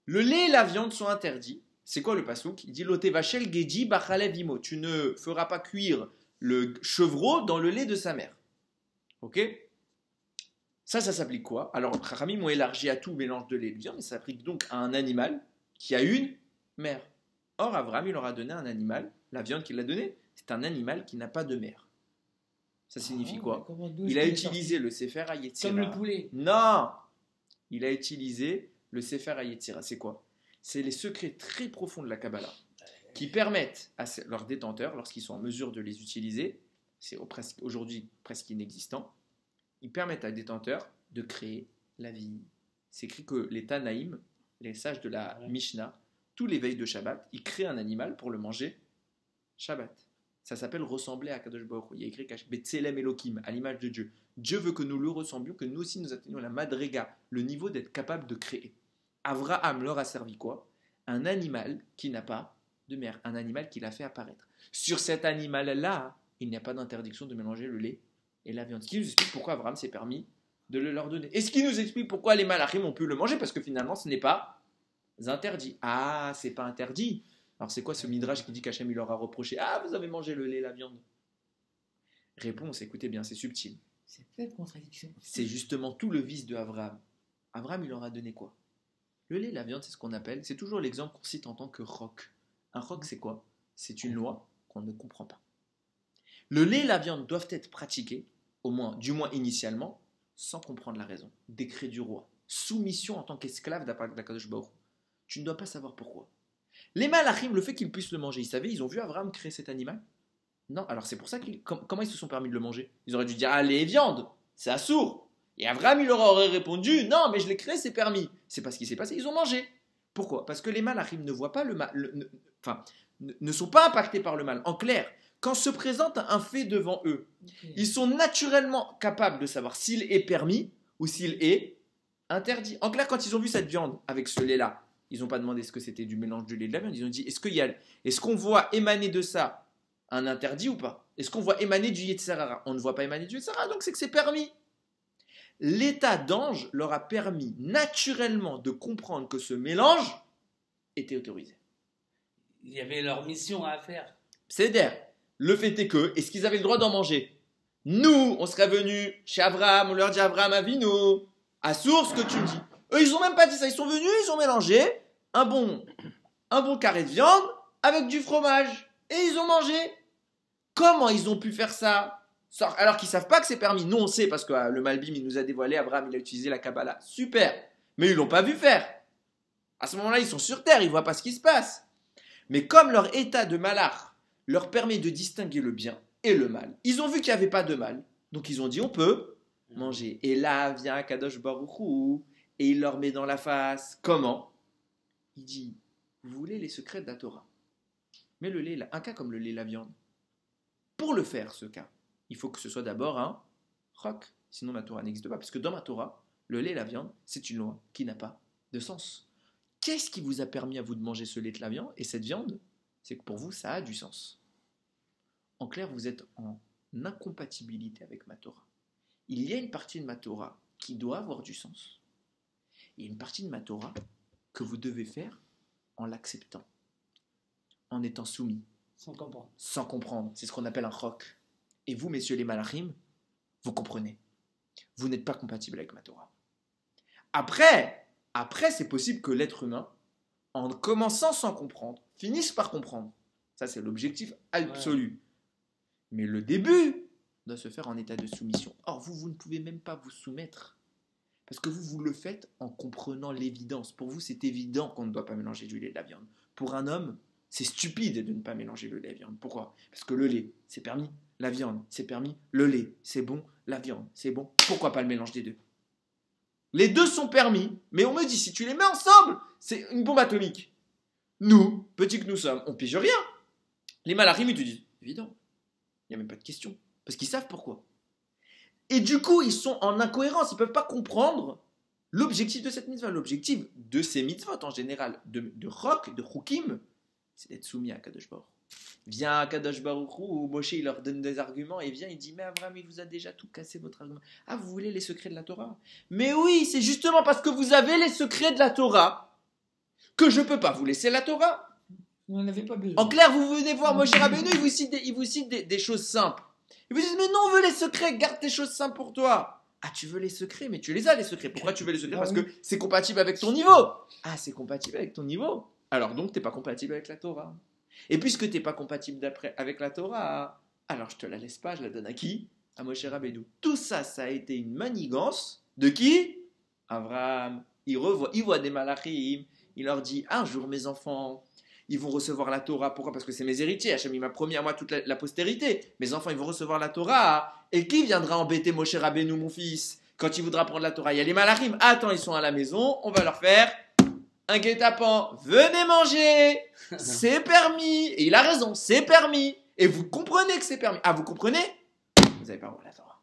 Le lait et la viande sont interdits. C'est quoi le pasouk? Il dit Lote vachel geji bachalev imo. Tu ne feras pas cuire le chevreau dans le lait de sa mère. Ok? Ça s'applique quoi? Alors, Chachamim ont élargi à tout mélange de lait et de viande, mais ça s'applique donc à un animal qui a une mère. Or, Abraham, il leur a donné un animal, la viande qu'il a donnée, c'est un animal qui n'a pas de mère. Ça signifie quoi? Il a utilisé le Sefer HaYetzira. Comme le poulet. Non! Il a utilisé le Sefer HaYetzira. C'est quoi? C'est les secrets très profonds de la Kabbalah qui permettent à leurs détenteurs, lorsqu'ils sont en mesure de les utiliser, c'est aujourd'hui presque inexistant, ils permettent à des détenteurs de créer la vie. C'est écrit que les Tanaïm, les sages de la Mishnah, tous les veilles de Shabbat, ils créent un animal pour le manger Shabbat. Ça s'appelle ressembler à Kadosh Baruch Hu. Il y a écrit Betselem Elohim, à l'image de Dieu. Dieu veut que nous le ressemblions, que nous aussi nous atteignions la madrega, le niveau d'être capable de créer. Avraham leur a servi quoi? Un animal qui n'a pas de mère, un animal qu'il a fait apparaître. Sur cet animal-là, il n'y a pas d'interdiction de mélanger le lait et la viande. Ce qui nous explique pourquoi Abraham s'est permis de le leur donner. Et ce qui nous explique pourquoi les malachim ont pu le manger, parce que finalement ce n'est pas interdit. Ah, c'est pas interdit. Alors c'est quoi ce midrash qui dit qu'Hachem il leur a reproché? Ah, vous avez mangé le lait et la viande. Réponse, écoutez bien, c'est subtil. C'est plein de contradictions. C'est justement tout le vice de Abraham. Abraham, il leur a donné quoi? Le lait et la viande, c'est ce qu'on appelle, c'est toujours l'exemple qu'on cite en tant que roc. Un roc, c'est quoi? C'est une loi qu'on ne comprend pas. Le lait et la viande doivent être pratiqués, du moins initialement, sans comprendre la raison. Décret du roi. Soumission en tant qu'esclave d'Akadosh Baruch Hu. Tu ne dois pas savoir pourquoi. Les malachim, le fait qu'ils puissent le manger, ils savaient, ils ont vu Abraham créer cet animal? Non, alors c'est pour ça comment ils se sont permis de le manger? Ils auraient dû dire, ah, les viandes, c'est assourd. Et Abraham, il leur aurait répondu, non, mais je l'ai créé, c'est permis. C'est pas ce qui s'est passé, ils ont mangé. Pourquoi? Parce que les malachim ne voient pas le mal, ne sont pas impactés par le mal. En clair, quand se présente un fait devant eux, ils sont naturellement capables de savoir s'il est permis ou s'il est interdit. En clair, quand ils ont vu cette viande avec ce lait-là, ils n'ont pas demandé ce que c'était du mélange de lait et de la viande. Ils ont dit, est-ce qu'on voit émaner de ça un interdit ou pas? Est-ce qu'on voit émaner du Yetzirah? On ne voit pas émaner du Yetzirah, donc c'est que c'est permis. L'état d'ange leur a permis naturellement de comprendre que ce mélange était autorisé. Il y avait leur mission à faire. C'est-à-dire, le fait est que, est-ce qu'ils avaient le droit d'en manger? Nous, on serait venus chez Abraham, on leur dit Abraham Avinu, à source que tu me dis. Eux, ils n'ont même pas dit ça, ils sont venus, ils ont mélangé un bon carré de viande avec du fromage. Et ils ont mangé. Comment ils ont pu faire ça? Alors qu'ils ne savent pas que c'est permis. Nous, on sait parce que le Malbim, il nous a dévoilé, Abraham, il a utilisé la Kabbalah. Super. Mais ils ne l'ont pas vu faire. À ce moment-là, ils sont sur terre, ils ne voient pas ce qui se passe. Mais comme leur état de malach leur permet de distinguer le bien et le mal, ils ont vu qu'il n'y avait pas de mal. Donc ils ont dit, on peut manger. Et là vient Kadosh Baruch Hu et il leur met dans la face. Comment? Il dit, vous voulez les secrets de la Torah? Mais le lait, un cas comme le lait et la viande, pour le faire, ce cas, il faut que ce soit d'abord un roc. Sinon, ma Torah n'existe pas. Parce que dans ma Torah, le lait et la viande, c'est une loi qui n'a pas de sens. Qu'est-ce qui vous a permis à vous de manger ce lait et la viande et cette viande? C'est que pour vous, ça a du sens. En clair, vous êtes en incompatibilité avec ma Torah. Il y a une partie de ma Torah qui doit avoir du sens. Et une partie de ma Torah que vous devez faire en l'acceptant, en étant soumis. Sans comprendre. sans comprendre. C'est ce qu'on appelle un roc. Et vous, messieurs les malachim, vous comprenez. Vous n'êtes pas compatible avec ma Torah. Après, c'est possible que l'être humain, en commençant sans comprendre, finisse par comprendre. Ça, c'est l'objectif absolu. Mais le début doit se faire en état de soumission. Or, vous ne pouvez même pas vous soumettre. Parce que vous le faites en comprenant l'évidence. Pour vous, c'est évident qu'on ne doit pas mélanger du lait et de la viande. Pour un homme, c'est stupide de ne pas mélanger le lait et la viande. Pourquoi? Parce que le lait, c'est permis. La viande, c'est permis. Le lait, c'est bon. La viande, c'est bon. Pourquoi pas le mélange des deux? Les deux sont permis, mais on me dit, si tu les mets ensemble, c'est une bombe atomique. Nous, petits que nous sommes, on pige rien. Les malachim, ils te disent, évident. Il n'y a même pas de question. Parce qu'ils savent pourquoi. Et du coup, ils sont en incohérence. Ils ne peuvent pas comprendre l'objectif de cette mitzvah. L'objectif de ces mitzvot en général, de Rock, de Chukim, c'est d'être soumis à Kadosh Baruch. Vient à Kadosh Baruch où Moshe il leur donne des arguments et vient, il dit, mais Abraham, il vous a déjà tout cassé votre argument. Ah, vous voulez les secrets de la Torah? Mais oui, c'est justement parce que vous avez les secrets de la Torah que je ne peux pas vous laisser la Torah. Vous n'en avez pas besoin. En clair, vous venez voir Moshe Rabbeinu, il vous cite des choses simples. Il vous dit, mais non, on veut les secrets, garde tes choses simples pour toi. Ah, tu veux les secrets, mais tu les as les secrets. Pourquoi tu veux les secrets? Parce que c'est compatible avec ton niveau. Ah, c'est compatible avec ton niveau. Alors donc, tu n'es pas compatible avec la Torah. Et puisque tu n'es pas compatible avec la Torah, alors je te la laisse pas, je la donne à qui? À Moshe Rabbeinu. Tout ça, ça a été une manigance de qui? Abraham. Il voit des malachim, il leur dit, un jour mes enfants, ils vont recevoir la Torah. Pourquoi? Parce que c'est mes héritiers. Hachem, il m'a promis à moi toute la postérité. Mes enfants, ils vont recevoir la Torah. Et qui viendra embêter Moshe Rabbeinu, mon fils, quand il voudra prendre la Torah? Il y a les malachim. Attends, ils sont à la maison. On va leur faire un guet-apens. Venez manger. C'est permis. Et il a raison. C'est permis. Et vous comprenez que c'est permis. Ah, vous comprenez? Vous n'avez pas voir la Torah.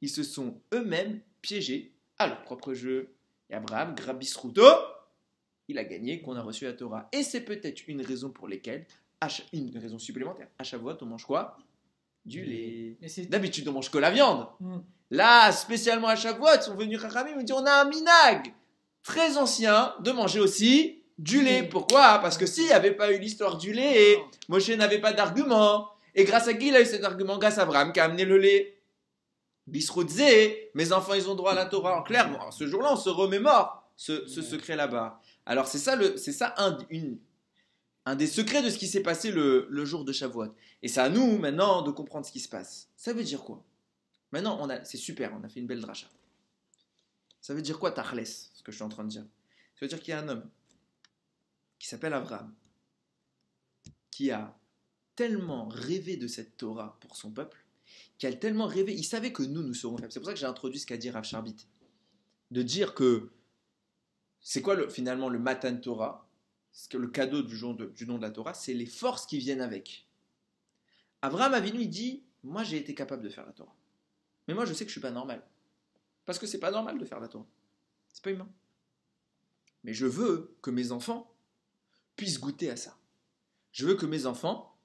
Ils se sont eux-mêmes piégés à leur propre jeu. Et Abraham, Grabisruto, il a gagné qu'on a reçu la Torah. Et c'est peut-être une raison pour laquelle, une raison supplémentaire, à Shavuot, on mange quoi? Du lait. D'habitude, on mange que la viande. Là, spécialement à Shavuot, ils sont venus Chachamim, ils m'ont dit, on a un minag très ancien de manger aussi du lait. Pourquoi? Parce que s'il n'y avait pas eu l'histoire du lait, Moshe n'avait pas d'argument. Et grâce à qui il a eu cet argument? Grâce à Abraham qui a amené le lait. Bisroutze, mes enfants, ils ont droit à la Torah. En clair, bon, ce jour-là, on se remémore ce secret là-bas. Alors, c'est ça un des secrets de ce qui s'est passé le jour de Shavuot. Et c'est à nous, maintenant, de comprendre ce qui se passe. Ça veut dire quoi? Maintenant, c'est super, on a fait une belle dracha. Ça veut dire quoi, Tachles, ce que je suis en train de dire? Ça veut dire qu'il y a un homme qui s'appelle Abraham, qui a tellement rêvé de cette Torah pour son peuple, qui a tellement rêvé, il savait que nous serons faibles. C'est pour ça que j'ai introduit ce qu'a dit Rav Sharbit, de dire que c'est quoi finalement le Matan Torah, le cadeau du nom de la Torah, c'est les forces qui viennent avec. Abraham Avinu, il dit, moi j'ai été capable de faire la Torah, mais moi je sais que je suis pas normal, parce que c'est pas normal de faire la Torah, c'est pas humain. Mais je veux que mes enfants puissent goûter à ça. Je veux que mes enfants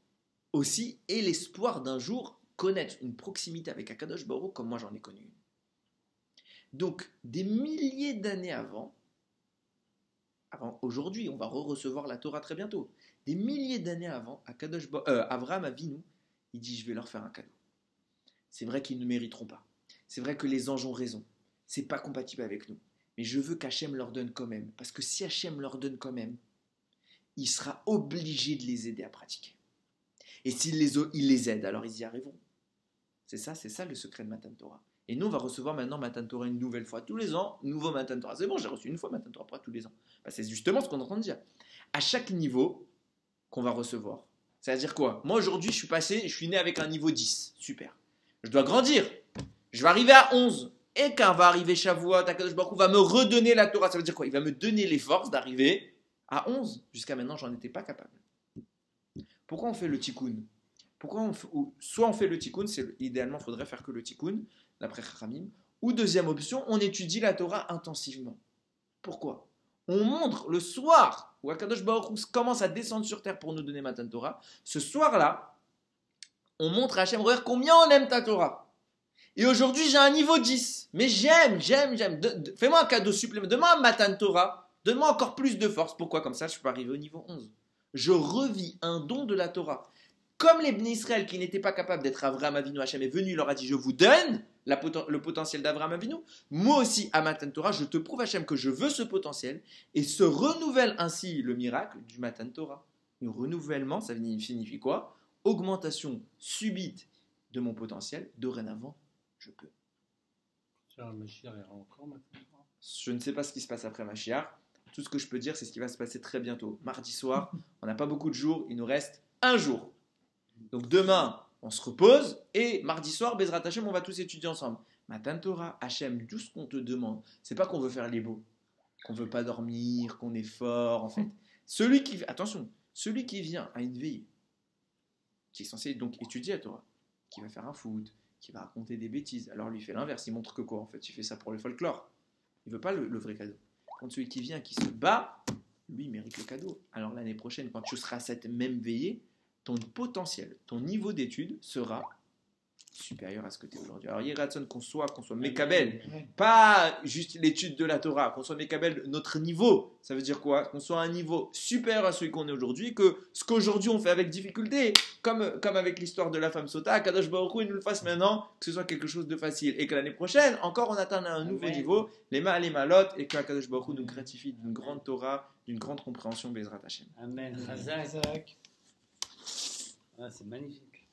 aussi aient l'espoir d'un jour connaître une proximité avec Akadosh Baruch comme moi j'en ai connu une. Donc, des milliers d'années avant aujourd'hui, on va recevoir la Torah très bientôt. Des milliers d'années avant, Abraham Avinu, il dit, je vais leur faire un cadeau. C'est vrai qu'ils ne mériteront pas. C'est vrai que les anges ont raison. C'est pas compatible avec nous. Mais je veux qu'Hachem leur donne quand même. Parce que si Hachem leur donne quand même, il sera obligé de les aider à pratiquer. Et s'il les aide, alors ils y arriveront. C'est ça le secret de Matan Torah. Et nous, on va recevoir maintenant Matan Torah une nouvelle fois. Tous les ans, nouveau Matan Torah. C'est bon, j'ai reçu une fois Matan Torah, pas tous les ans. C'est justement ce qu'on est en train de dire. À chaque niveau qu'on va recevoir. C'est-à-dire quoi? Moi, aujourd'hui, je suis né avec un niveau 10. Super. Je dois grandir. Je vais arriver à 11. Et quand va arriver Shavuot, Akadosh Baruch Hu va me redonner la Torah. Ça veut dire quoi? Il va me donner les forces d'arriver à 11. Jusqu'à maintenant, j'en étais pas capable. Pourquoi on fait le tikkun? Soit on fait le tikkun, idéalement, il faudrait faire que le tikkun, d'après Chachamim. Ou deuxième option, on étudie la Torah intensivement. Pourquoi? On montre le soir où Akadosh Baruch Hu commence à descendre sur terre pour nous donner Matan Torah. Ce soir-là, on montre à Hachem, regarde combien on aime ta Torah. Et aujourd'hui, j'ai un niveau 10. Mais j'aime. Fais-moi un cadeau supplémentaire. Donne-moi un Matan Torah. Donne-moi encore plus de force. Pourquoi? Comme ça, je peux arriver au niveau 11. Je revis un don de la Torah. Comme les Bnei Israël qui n'étaient pas capables d'être Avraham Avinu, Hachem est venu, il leur a dit je vous donne le potentiel d'Avraham Avinu. Moi aussi, à Matan Torah, je te prouve Hachem que je veux ce potentiel et se renouvelle ainsi le miracle du Matan Torah. Le renouvellement, ça signifie quoi? Augmentation subite de mon potentiel. Dorénavant, je peux. Le Mashiach ira encore maintenant. Je ne sais pas ce qui se passe après Mashiach. Tout ce que je peux dire, c'est ce qui va se passer très bientôt. Mardi soir, on n'a pas beaucoup de jours, il nous reste un jour. Donc demain, on se repose et mardi soir, Bezrat Hashem, on va tous étudier ensemble. Matan Torah, Hashem, tout ce qu'on te demande, c'est pas qu'on veut faire les beaux, qu'on veut pas dormir, qu'on est fort, en fait. Attention, celui qui vient à une veillée, qui est censé donc étudier la Torah, qui va faire un foot, qui va raconter des bêtises, alors lui il fait l'inverse, il montre que quoi en fait, il fait ça pour le folklore. Il veut pas le vrai cadeau. Quand celui qui vient, qui se bat, lui il mérite le cadeau. Alors l'année prochaine, quand tu seras à cette même veillée, ton potentiel, ton niveau d'étude sera supérieur à ce que tu es aujourd'hui. Alors, Yiratson, qu'on soit Mekabel, pas juste l'étude de la Torah, qu'on soit Mekabel notre niveau. Ça veut dire quoi? Qu'on soit à un niveau supérieur à celui qu'on est aujourd'hui, que ce qu'aujourd'hui on fait avec difficulté, comme avec l'histoire de la femme Sota, Kadosh Baruch Hu, il nous le fasse maintenant, que ce soit quelque chose de facile. Et que l'année prochaine, encore on atteint un nouveau niveau, les malot, et que Kadosh Baruch Hu nous gratifie d'une grande Torah, d'une grande compréhension Bezrat Hashem. Amen. Hazak. Isaac. Ah, c'est magnifique.